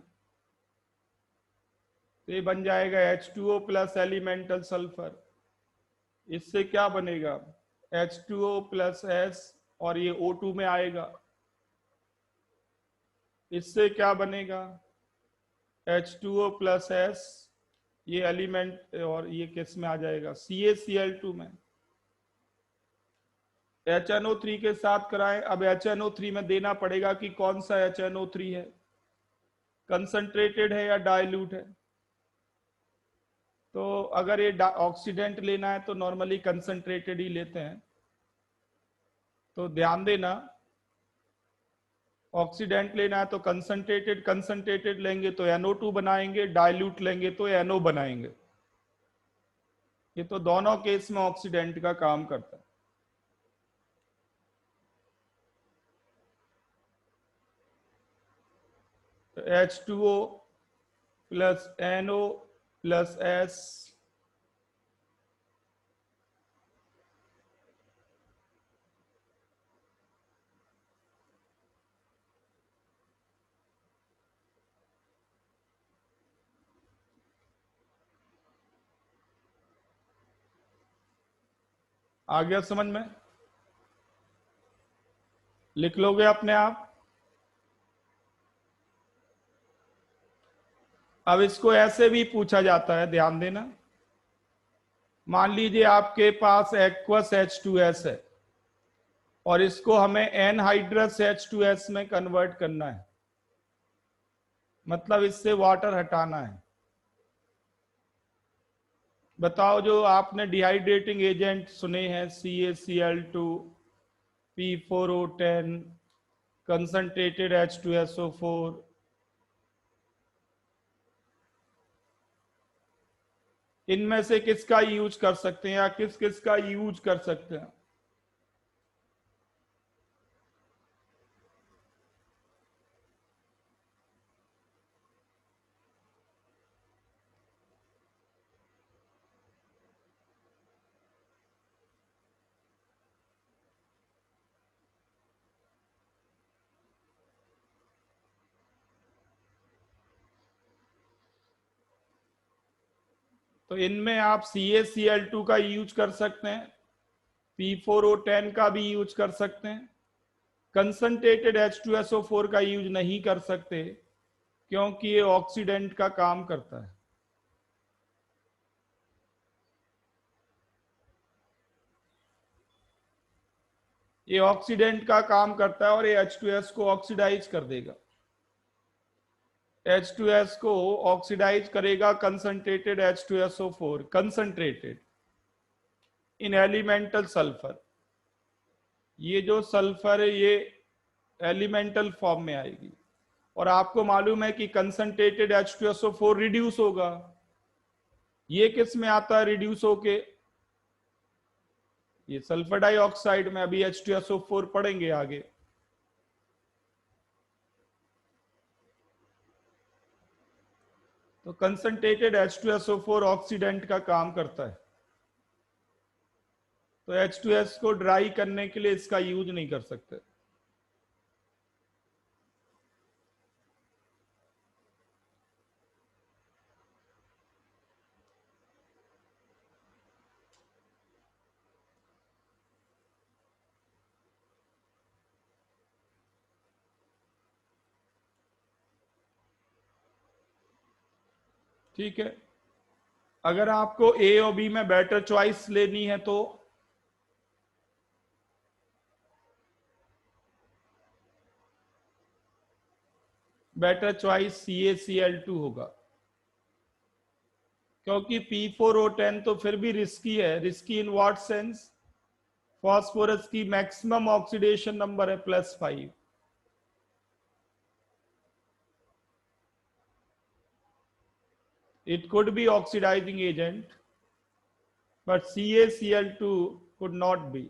तो ये बन जाएगा H2O प्लस एलिमेंटल सल्फर। इससे क्या बनेगा? H2O प्लस S, और ये O2 में आएगा। इससे क्या बनेगा? H2O प्लस S, ये एलिमेंट, और ये किस में आ जाएगा? CaCl2 में। HNO3 के साथ कराएं। अब HNO3 में देना पड़ेगा कि कौन सा HNO3 है, कंसंट्रेटेड है या डाइल्यूट है। तो अगर ये ऑक्सीडेंट लेना है तो नॉर्मली कंसंट्रेटेड ही लेते हैं। तो ध्यान देना, ऑक्सीडेंट लेना है तो कंसंट्रेटेड, कंसंट्रेटेड लेंगे तो NO2 बनाएंगे, डाइल्यूट लेंगे तो NO बनाएंगे। ये तो दोनों केस में ऑक्सीडेंट का काम करता है। तो H2O plus NO plus S, आ गया समझ में? लिख लोगे अपने आप। अब इसको ऐसे भी पूछा जाता है, ध्यान देना। मान लीजिए आपके पास एक्वस H2S है और इसको हमें एनहाइड्रस H2S में कन्वर्ट करना है, मतलब इससे वाटर हटाना है। बताओ, जो आपने डिहाइड्रेटिंग एजेंट सुने हैं, CaCl2, P4O10, कंसंट्रेटेड H2SO4, इनमें से किसका यूज कर सकते हैं या किस किस का यूज कर सकते हैं? तो इनमें आप CaCl2 का यूज कर सकते हैं, P4O10 का भी यूज कर सकते हैं, कंसंट्रेटेड H2SO4 का यूज नहीं कर सकते क्योंकि ये ऑक्सीडेंट का काम करता है। ये ऑक्सीडेंट का काम करता है और ये H2S को ऑक्सीडाइज कर देगा। H2S को ऑक्सीडाइज करेगा कंसंट्रेटेड H2SO4, कंसंट्रेटेड इन एलिमेंटल सल्फर। ये जो सल्फर है ये एलिमेंटल फॉर्म में आएगी और आपको मालूम है कि कंसंट्रेटेड H2SO4 रिड्यूस होगा। ये किस में आता है रिड्यूस होके? ये सल्फर डाइऑक्साइड में। अभी H2SO4 पढ़ेंगे आगे। तो कंसंट्रेटेड H2SO4 ऑक्सीडेंट का काम करता है, तो H2S को ड्राई करने के लिए इसका यूज नहीं कर सकते। ठीक है, अगर आपको ए और बी में बेटर चॉइस लेनी है तो बेटर चॉइस CaCl2 होगा, क्योंकि P4O10 तो फिर भी रिस्की है। Risky in what sense? Phosphorus की मैक्सिमम ऑक्सीडेशन नंबर है +5। It could be oxidizing agent, but CaCl2 could not be.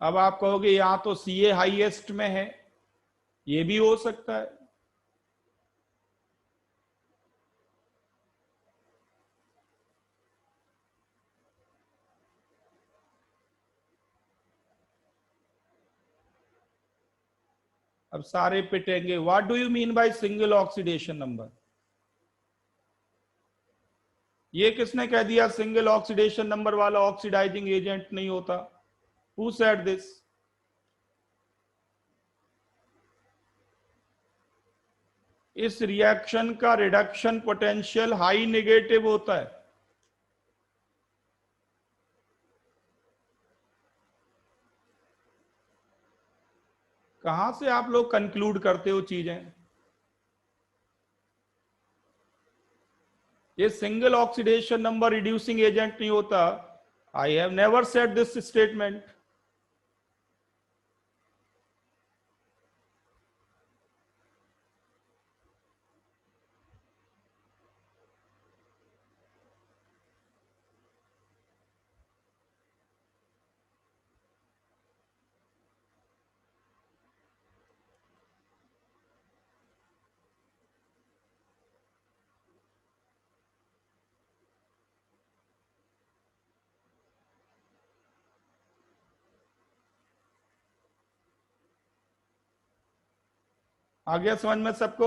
अब आप कहोगे यहां तो Ca हाईएस्ट में है, ये भी हो सकता है। अब सारे पिटेंगे, what do you mean by single oxidation number? ये किसने कह दिया सिंगल ऑक्सीडेशन नंबर वाला ऑक्सीडाइजिंग एजेंट नहीं होता? Who said this? इस रिएक्शन का रिडक्शन पोटेंशियल हाई नेगेटिव होता है। कहां से आप लोग कंक्लूड करते हो चीजें? ये single oxidation number reducing agent नहीं होता। I have never said this statement. आ गया समझ में सबको?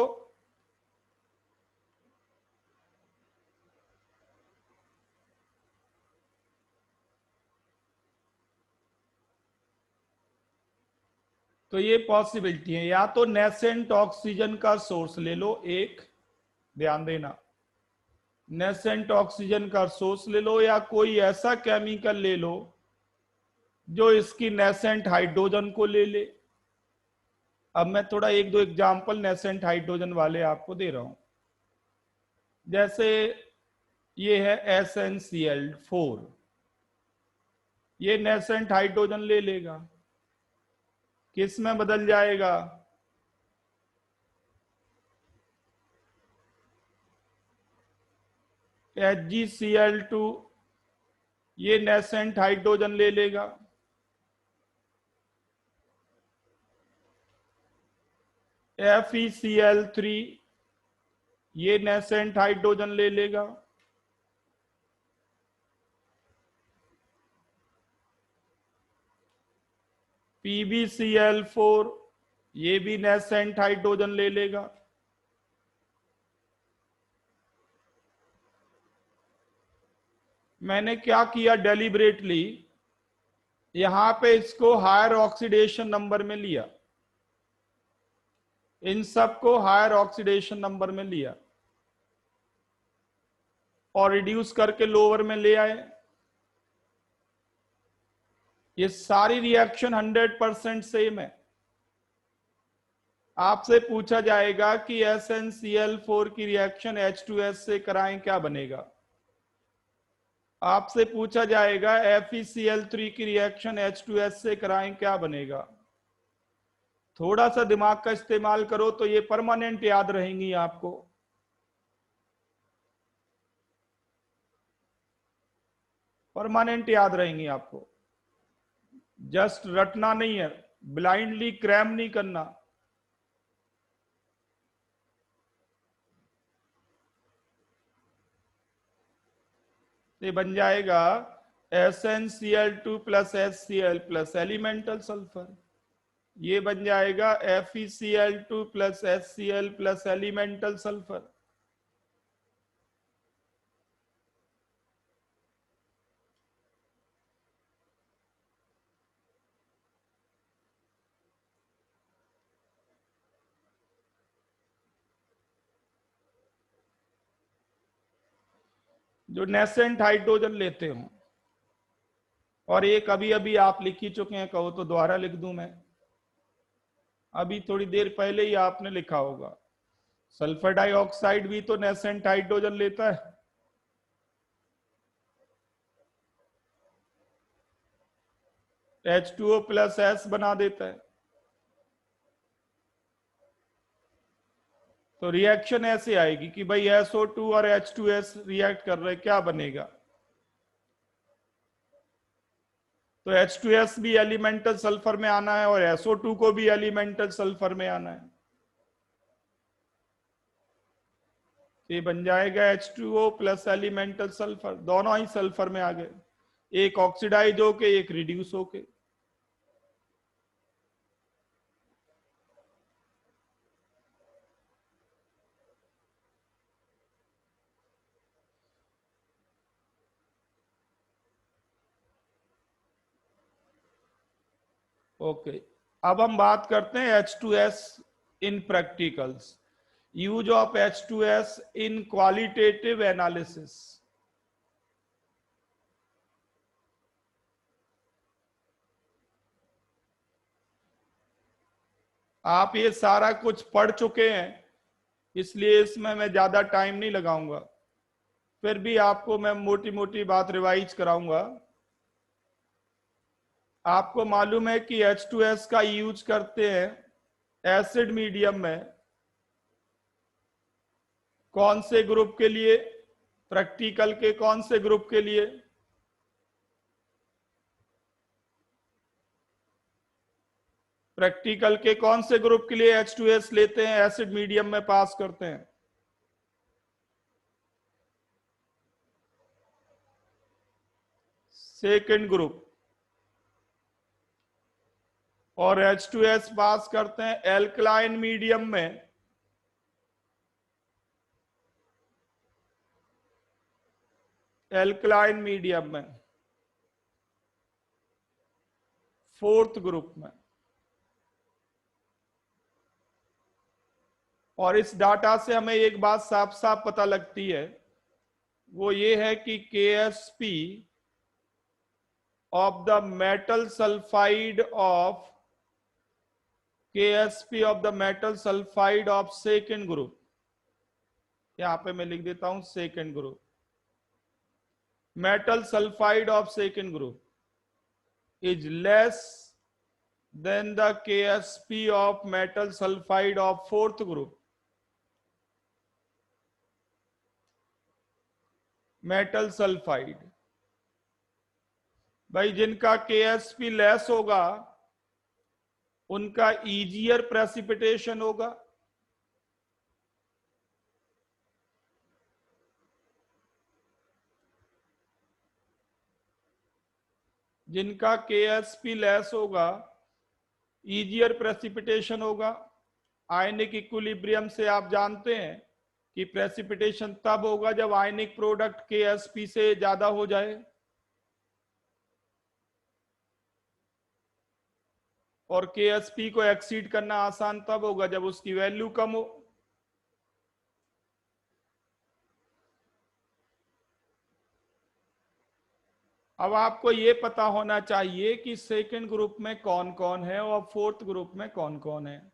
तो ये पॉसिबिलिटी है, या तो नेसेंट ऑक्सीजन का सोर्स ले लो एक, ध्यान देना, नेसेंट ऑक्सीजन का सोर्स ले लो, या कोई ऐसा केमिकल ले लो जो इसकी नेसेंट हाइड्रोजन को ले ले। अब मैं थोड़ा एक दो एग्जांपल नेसेंट हाइड्रोजन वाले आपको दे रहा हूं। जैसे ये है SnCl4, ये नेसेंट हाइड्रोजन ले लेगा, किस में बदल जाएगा? HgCl2, ये नेसेंट हाइड्रोजन ले लेगा, FeCl3, ये नेसेंट हाइड्रोजन ले लेगा, PbCl4, ये भी नेसेंट हाइड्रोजन ले लेगा, मैंने क्या किया, डेलिबरेटली यहां पे इसको हायर ऑक्सीडेशन नंबर में लिया, इन सबको हायर ऑक्सीडेशन नंबर में लिया और रिड्यूस करके लोअर में ले आए। ये सारी रिएक्शन 100% सेम है। आपसे पूछा जाएगा कि SnCl4 की रिएक्शन H2S से कराएं, क्या बनेगा। आपसे पूछा जाएगा FeCl3 की रिएक्शन H2S से कराएं, क्या बनेगा। थोड़ा सा दिमाग का इस्तेमाल करो तो ये परमानेंट याद रहेंगी आपको। परमानेंट याद रहेंगी आपको, जस्ट रटना नहीं है, ब्लाइंडली क्रैम नहीं करना। ये बन जाएगा SnCl2 plus HCl plus elemental sulphur. ये बन जाएगा FeCl2 plus HCl plus elemental sulphur. जो नेसेंट हाइड्रोजन लेते हो, और एक अभी अभी आप लिख ही चुके हैं, कहो तो दोबारा लिख दूं मैं। अभी थोड़ी देर पहले ही आपने लिखा होगा, सल्फर डाइऑक्साइड भी तो नेसेंट हाइड्रोजन लेता है। H2O प्लस S बना देता है। तो रिएक्शन ऐसे आएगी कि भाई SO2 और H2S रिएक्ट कर रहे, क्या बनेगा। तो H2S भी एलिमेंटल सल्फर में आना है और SO2 को भी एलिमेंटल सल्फर में आना है। ये बन जाएगा H2O प्लस एलिमेंटल सल्फर, दोनों ही सल्फर में आ गए, एक ऑक्सीडाइज होके एक रिड्यूस होके। ओके, अब हम बात करते हैं H2S in practicals, use of H2S in qualitative analysis. आप ये सारा कुछ पढ़ चुके हैं, इसलिए इसमें मैं ज्यादा टाइम नहीं लगाऊंगा, फिर भी आपको मैं मोटी मोटी बात रिवाइज कराऊंगा। आपको मालूम है कि H2S का यूज करते हैं एसिड मीडियम में, कौन से ग्रुप के लिए, प्रैक्टिकल के कौन से ग्रुप के लिए। प्रैक्टिकल के कौन से ग्रुप के लिए H2S लेते हैं, एसिड मीडियम में पास करते हैं। Second group. और H2S पास करते हैं एल्कलाइन मीडियम में, एल्कलाइन मीडियम में फोर्थ ग्रुप में। और इस डाटा से हमें एक बात साफ साफ पता लगती है, वो ये है कि KSP of the metal sulfide of KSP of the metal sulfide of second group, यहां पे मैं लिख देता हूं second group, metal sulfide of second group is less than the KSP of metal sulfide of fourth group। Metal sulphide, भाई जिनका KSP less होगा उनका ईजियर प्रेसिपिटेशन होगा, जिनका KSP लेस होगा ईजियर प्रेसिपिटेशन होगा। आयनिक इक्विलिब्रियम से आप जानते हैं कि प्रेसिपिटेशन तब होगा जब आयनिक प्रोडक्ट KSP से ज्यादा हो जाए, और KSP को एक्सीड करना आसान तब होगा जब उसकी वैल्यू कम हो। अब आपको ये पता होना चाहिए कि सेकंड ग्रुप में कौन कौन है और फोर्थ ग्रुप में कौन कौन है।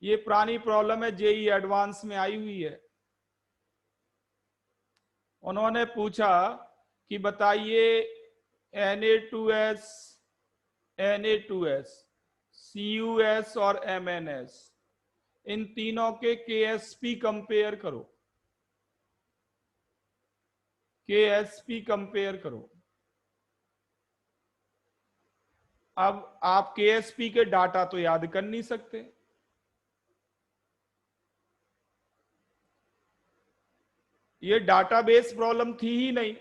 ये पुरानी प्रॉब्लम है, जेई एडवांस में आई हुई है। उन्होंने पूछा कि बताइए Na2S, Na2S, CuS और MnS, इन तीनों के KSP कंपेयर करो, KSP कंपेयर करो। अब आप KSP के डाटा तो याद कर नहीं सकते, ये डाटाबेस प्रॉब्लम थी ही नहीं।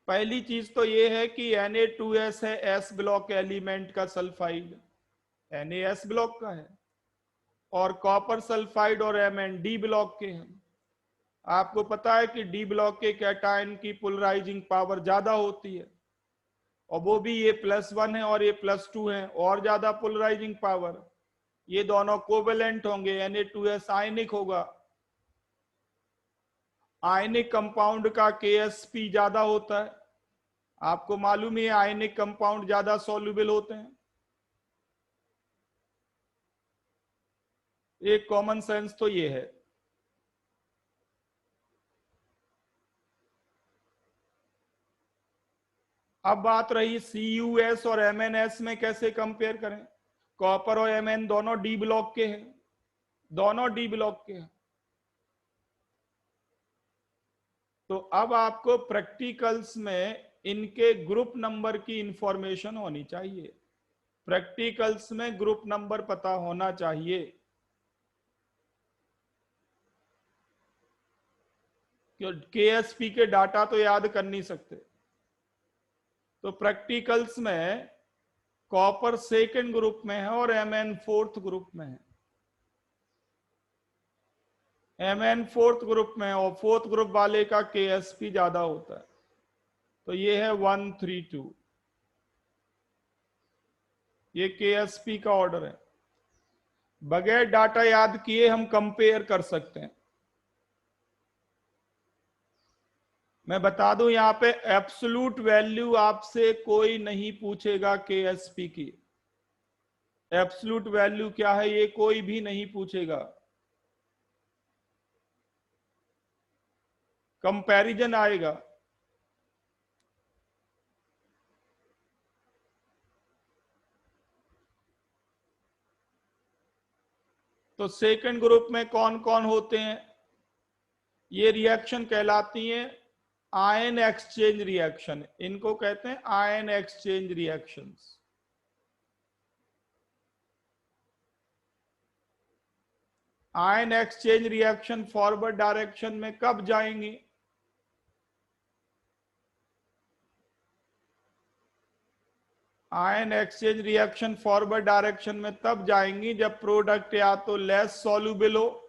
पहली चीज तो ये है कि Na2S है S ब्लॉक एलिमेंट का सल्फाइड, NaS ब्लॉक का है, और कॉपर सल्फाइड और Mn D ब्लॉक के हैं। आपको पता है कि D ब्लॉक के कैटायन की पोलराइजिंग पावर ज्यादा होती है, और वो भी ये +1 है और ये +2 है, और ज्यादा पोलराइजिंग पावर। ये दोनों कोवेलेंट होंगे, Na2S आयनिक होगा। आयनिक कंपाउंड का KSP ज्यादा होता है, आपको मालूम है आयनिक कंपाउंड ज्यादा सॉल्युबल होते हैं। एक कॉमन सेंस तो ये है। अब बात रही CuS और MnS में कैसे कंपेयर करें। कॉपर और Mn दोनों D ब्लॉक के हैं, दोनों D ब्लॉक के हैं। तो अब आपको प्रैक्टिकल्स में इनके ग्रुप नंबर की इंफॉर्मेशन होनी चाहिए, प्रैक्टिकल्स में ग्रुप नंबर पता होना चाहिए। KSP के डाटा तो याद कर नहीं सकते। तो प्रैक्टिकल्स में कॉपर सेकंड ग्रुप में है और Mn फोर्थ ग्रुप में है। Mn फोर्थ ग्रुप में है और फोर्थ ग्रुप वाले का KSP ज्यादा होता है। तो ये है 132, ये KSP का ऑर्डर है। बगैर डाटा याद किए हम कंपेयर कर सकते हैं। मैं बता दूं यहां पे एब्सोल्यूट वैल्यू आपसे कोई नहीं पूछेगा KSP की। एब्सोल्यूट वैल्यू क्या है ये कोई भी नहीं पूछेगा, कंपैरिजन आएगा। तो सेकंड ग्रुप में कौन कौन होते हैं, ये रिएक्शन कहलाती है आयन एक्सचेंज रिएक्शन, इनको कहते हैं ion exchange reactions. Ion exchange reaction forward direction में कब जाएंगी, ion exchange reaction forward direction में तब जाएंगी जब प्रोडक्ट या तो लेस सॉल्युबल हो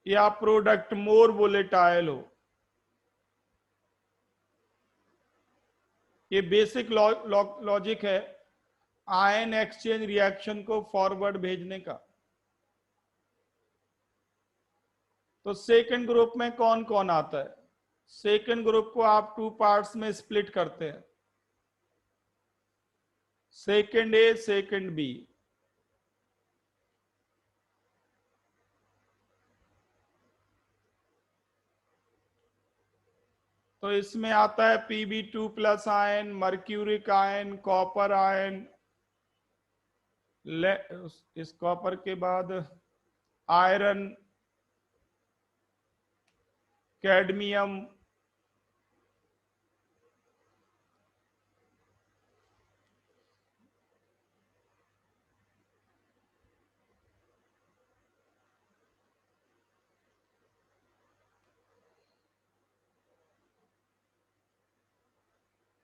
या प्रोडक्ट मोर वोलेटाइल हो। ये बेसिक लॉजिक है आयन एक्सचेंज रिएक्शन को फॉरवर्ड भेजने का। तो सेकंड ग्रुप में कौन कौन आता है, सेकंड ग्रुप को आप 2 पार्ट्स में स्प्लिट करते हैं, सेकंड ए सेकंड बी। तो इसमें आता है Pb2+ ion, mercuric ion, copper ion, इस कॉपर के बाद आयरन, कैडमियम,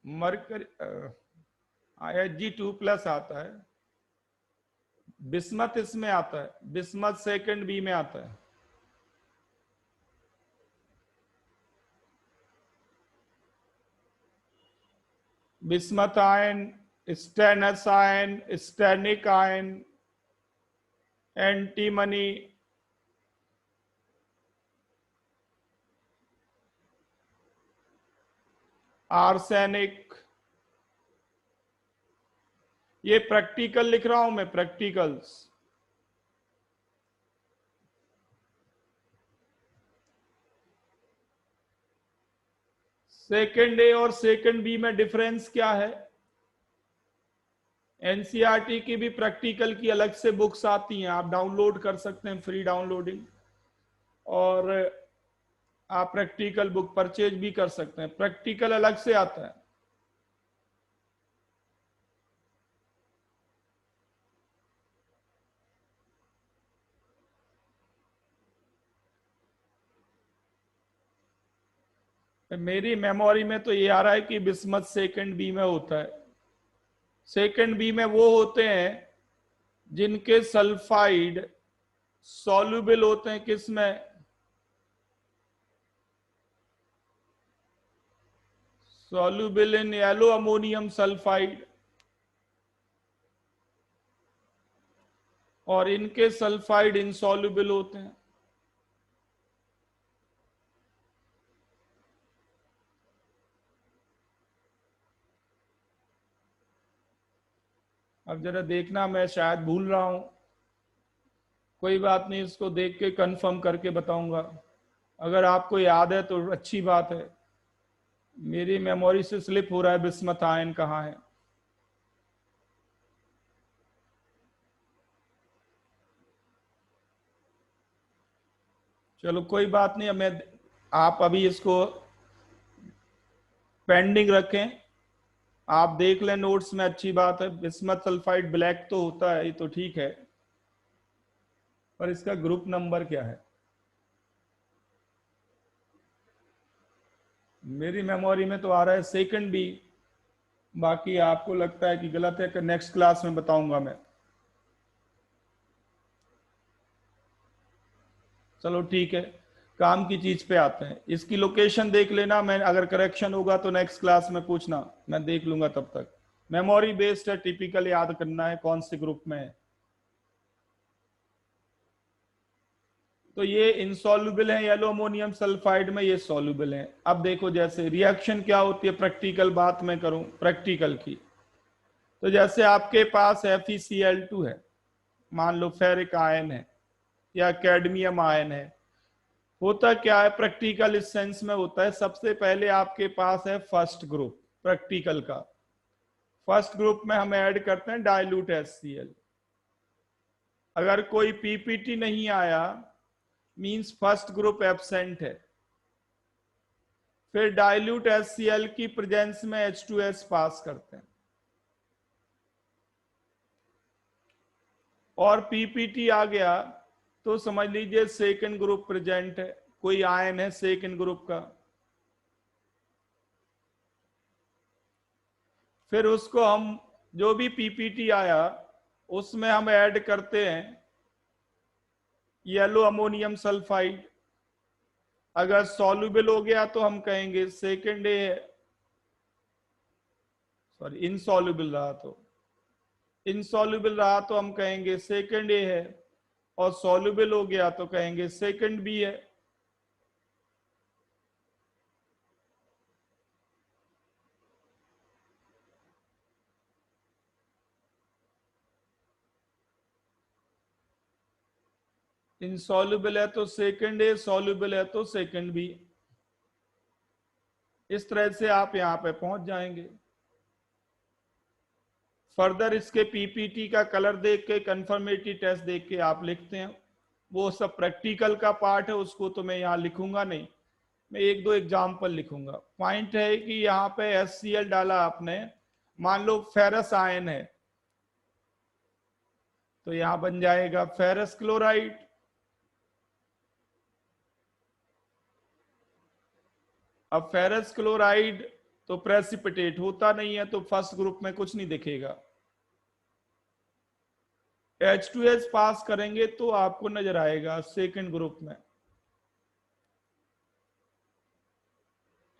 मरकरी, Hg2+ आता है, बिस्मथ इसमें आता है, बिस्मथ सेकंड बी में आता है। Bismuth ion, stannous ion, stannic ion, antimony, arsenic. ये प्रैक्टिकल लिख रहा हूं मैं, प्रैक्टिकल्स। सेकंड ए और सेकंड बी में डिफरेंस क्या है? एनसीईआरटी की भी प्रैक्टिकल की अलग से बुक्स आती हैं, आप डाउनलोड कर सकते हैं, फ्री डाउनलोडिंग। और आप प्रैक्टिकल बुक परचेज भी कर सकते हैं, प्रैक्टिकल अलग से आता है। मेरी मेमोरी में तो ये आ रहा है कि बिस्मथ सेकंड बी में होता है। सेकंड बी में वो होते हैं जिनके सल्फाइड सॉल्युबल होते हैं किसमें? Soluble in yellow ammonium sulphide. और इनके सल्फाइड इनसॉल्युबल होते हैं। अब जरा देखना, मैं शायद भूल रहा हूं, कोई बात नहीं, इसको देख के कंफर्म करके बताऊंगा। अगर आपको याद है तो अच्छी बात है। मेरी मेमोरी से स्लिप हो रहा है बिस्मथ आयन कहाँ है। चलो कोई बात नहीं, अब मैं, आप अभी इसको पेंडिंग रखें, आप देख लें नोट्स में, अच्छी बात है। बिस्मथ सल्फाइड ब्लैक तो होता है, ये तो ठीक है, पर इसका ग्रुप नंबर क्या है? मेरी मेमोरी में तो आ रहा है सेकंड बी, बाकी आपको लगता है कि गलत है, कि नेक्स्ट क्लास में बताऊंगा मैं। चलो ठीक है, काम की चीज पे आते हैं। इसकी लोकेशन देख लेना, मैं अगर करेक्शन होगा तो नेक्स्ट क्लास में पूछना, मैं देख लूंगा। तब तक मेमोरी बेस्ड है, टिपिकल याद करना है कौन से ग्रुप में है। तो ये इनसॉल्युबल है येलो अमोनियम सल्फाइड में, ये सॉल्युबल है। अब देखो जैसे रिएक्शन क्या होती है, प्रैक्टिकल बात मैं करूं प्रैक्टिकल की, तो जैसे आपके पास FeCl2 है, मान लो फेरिक आयन है या कैडमियम आयन है। होता क्या है प्रैक्टिकल इस सेंस में होता है, सबसे पहले आपके पास है फर्स्ट ग्रुप प्रैक्टिकल का। फर्स्ट ग्रुप में हम ऐड करते हैं डाइल्यूट HCl। अगर कोई पीपीटी नहीं आया, मींस फर्स्ट ग्रुप एब्सेंट है। फिर डाइल्यूट HCl की प्रेजेंस में H2S पास करते हैं, और पीपीटी आ गया तो समझ लीजिए सेकंड ग्रुप प्रेजेंट है, कोई आयन है सेकंड ग्रुप का। फिर उसको हम, जो भी पीपीटी आया उसमें हम ऐड करते हैं येलो अमोनियम सल्फाइड। अगर सॉल्युबल हो गया तो हम कहेंगे सेकंड ए है, सॉरी इनसॉल्युबल रहा तो, इनसॉल्युबल रहा तो हम कहेंगे सेकंड ए है, और सॉल्युबल हो गया तो कहेंगे सेकंड बी है। इनसॉल्युबल है तो सेकंड ए, सॉल्युबल है तो सेकंड बी। इस तरह से आप यहां पे पहुंच जाएंगे। फर्दर इसके पीपीटी का कलर देख के, कंफर्मेटरी टेस्ट देख के आप लिखते हैं, वो सब प्रैक्टिकल का पार्ट है, उसको तो मैं यहाँ लिखूंगा नहीं, मैं एक दो एग्जाम्पल लिखूंगा। पॉइंट है कि यहाँ पे HCl डाला आपने, मान लो फेरस आयन है, तो यहां बन जाएगा फेरस क्लोराइड। अब फेरस क्लोराइड तो प्रेसिपिटेट होता नहीं है, तो फर्स्ट ग्रुप में कुछ नहीं दिखेगा। H2S पास करेंगे तो आपको नजर आएगा सेकंड ग्रुप में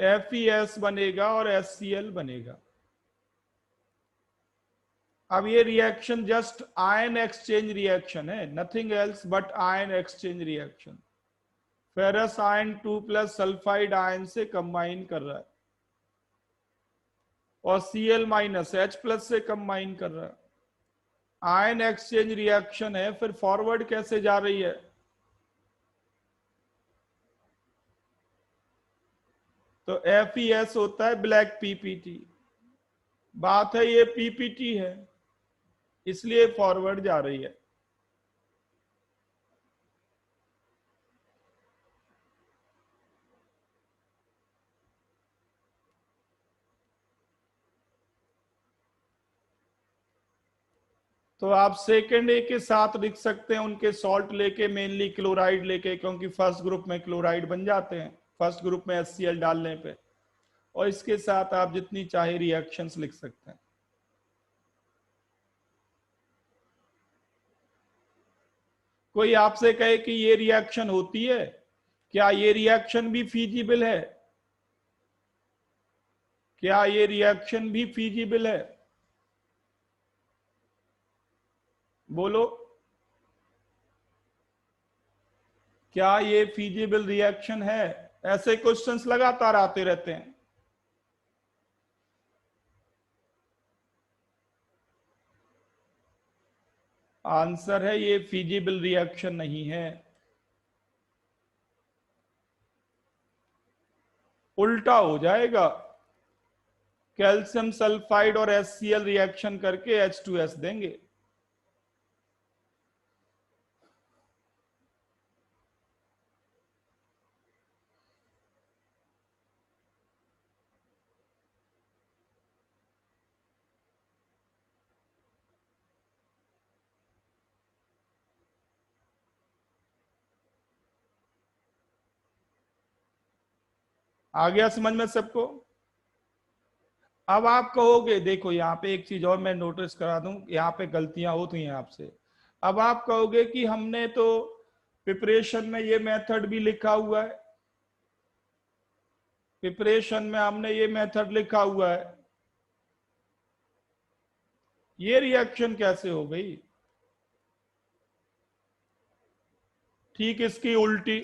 FeS बनेगा और HCl बनेगा। अब ये reaction just ion exchange reaction है, nothing else but ion exchange reaction. Ferrous ion 2+ sulphide ion से कंबाइन कर रहा है और Cl- H+ से कंबाइन कर रहा है। आयन एक्सचेंज रिएक्शन है, फिर फॉरवर्ड कैसे जा रही है? तो FeS होता है ब्लैक PPT। बात है ये PPT है, इसलिए फॉरवर्ड जा रही है। तो आप सेकेंड ए के साथ लिख सकते हैं उनके सॉल्ट लेके, मेनली क्लोराइड लेके, क्योंकि फर्स्ट ग्रुप में क्लोराइड बन जाते हैं फर्स्ट ग्रुप में HCl डालने पे। और इसके साथ आप जितनी चाहे रिएक्शंस लिख सकते हैं। कोई आपसे कहे कि ये रिएक्शन होती है, क्या ये रिएक्शन भी फीजिबल है? क्या ये रिएक्शन भी फीजिबल है? बोलो, क्या ये फीजिबल रिएक्शन है? ऐसे क्वेश्चंस लगातार आते रहते हैं। आंसर है ये फीजिबल रिएक्शन नहीं है। उल्टा हो जाएगा, कैल्शियम सल्फाइड और HCl रिएक्शन करके H2S देंगे। आ गया समझ में सबको? अब आप कहोगे, देखो यहाँ पे एक चीज और मैं नोटिस करा दूं, यहाँ पे गलतियां होती हैं आपसे। अब आप कहोगे कि हमने तो प्रिपरेशन में ये मेथड भी लिखा हुआ है, प्रिपरेशन में हमने ये मेथड लिखा हुआ है, ये रिएक्शन कैसे हो गई? ठीक इसकी उल्टी,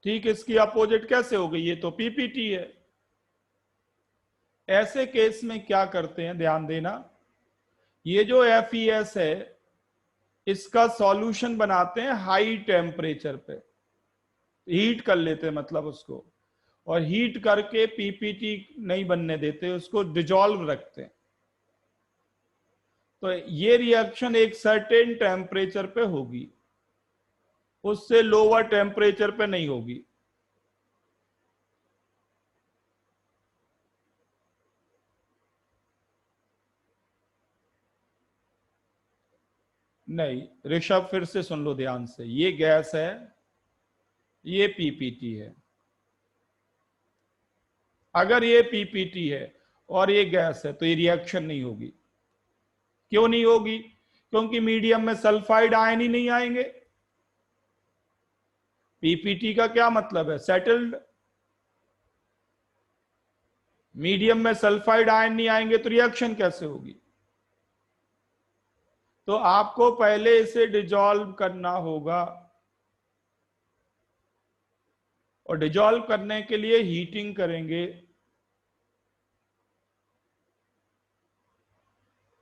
ठीक इसकी अपोजिट कैसे हो गई? ये तो PPT है। ऐसे केस में क्या करते हैं, ध्यान देना, ये जो FeS है इसका सॉल्यूशन बनाते हैं हाई टेम्परेचर पे, हीट कर लेते हैं मतलब उसको, और हीट करके PPT नहीं बनने देते, उसको डिजॉल्व रखते हैं। तो ये रिएक्शन एक सर्टेन टेम्परेचर पे होगी, उससे लोअर टेम्परेचर पे नहीं होगी। नहीं ऋषभ, फिर से सुन लो ध्यान से, ये गैस है, ये PPT है। अगर ये PPT है और ये गैस है तो ये रिएक्शन नहीं होगी। क्यों नहीं होगी? क्योंकि मीडियम में सल्फाइड आयन ही नहीं आएंगे। PPT का क्या मतलब है? सेटल्ड। मीडियम में सल्फाइड आयन नहीं आएंगे तो रिएक्शन कैसे होगी? तो आपको पहले इसे डिजॉल्व करना होगा, और डिजॉल्व करने के लिए हीटिंग करेंगे।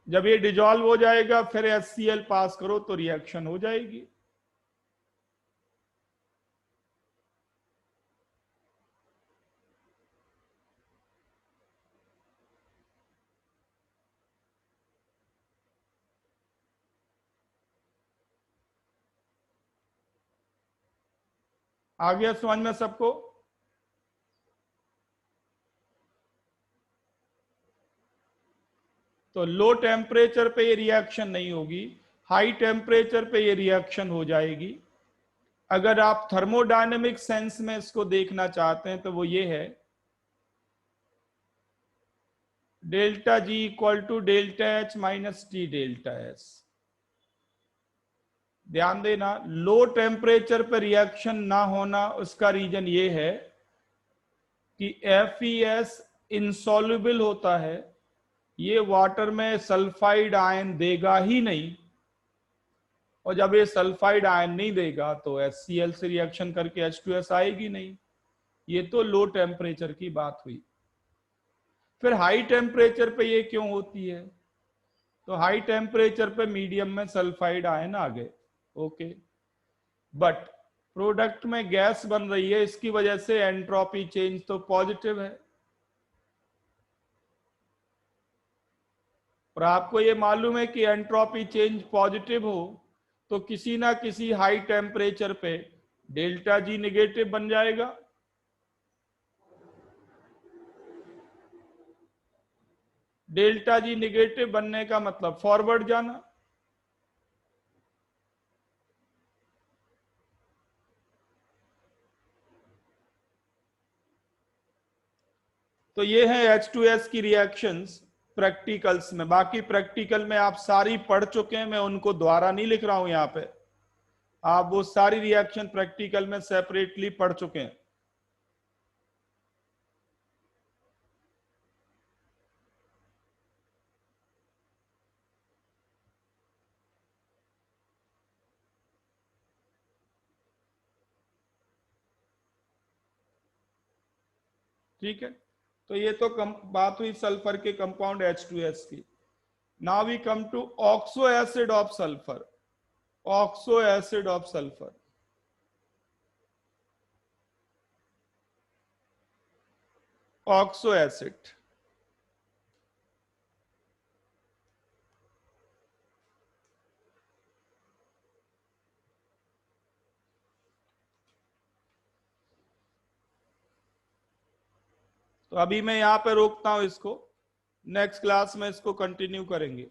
जब ये डिजॉल्व हो जाएगा फिर HCl पास करो तो रिएक्शन हो जाएगी। आ गया समझ में सबको? तो लो टेम्परेचर पे ये रिएक्शन नहीं होगी, हाई टेम्परेचर पे ये रिएक्शन हो जाएगी। अगर आप थर्मोडायनेमिक सेंस में इसको देखना चाहते हैं तो वो ये है, ΔG = ΔH - T ΔS। ध्यान देना, लो टेम्परेचर पे रिएक्शन ना होना उसका रीजन ये है कि FeS इंसॉल्युबल होता है, ये वाटर में सल्फाइड आयन देगा ही नहीं, और जब ये सल्फाइड आयन नहीं देगा तो HCl से रिएक्शन करके H2S आएगी नहीं। ये तो लो टेम्परेचर की बात हुई। फिर हाई टेम्परेचर पे ये क्यों होती है? तो हाई टेम्परेचर पे मीडियम में सल्फाइड आयन आ गए, ओके, बट प्रोडक्ट में गैस बन रही है, इसकी वजह से एंट्रोपी चेंज तो पॉजिटिव है। और आपको ये मालूम है कि एंट्रोपी चेंज पॉजिटिव हो तो किसी ना किसी हाई टेम्परेचर पे डेल्टा जी निगेटिव बन जाएगा। डेल्टा जी निगेटिव बनने का मतलब फॉरवर्ड जाना। तो ये है H2S की रिएक्शंस प्रैक्टिकल्स में। बाकी प्रैक्टिकल में आप सारी पढ़ चुके हैं, मैं उनको दोबारा नहीं लिख रहा हूं यहां पे, आप वो सारी रिएक्शन प्रैक्टिकल में सेपरेटली पढ़ चुके हैं। ठीक है, तो ये तो बात हुई सल्फर के कंपाउंड H2S की। Now we come to oxo acid of sulphur. Oxo acid of sulphur, oxo acid. तो अभी मैं यहां पे रोकता हूं इसको, नेक्स्ट क्लास में इसको कंटिन्यू करेंगे।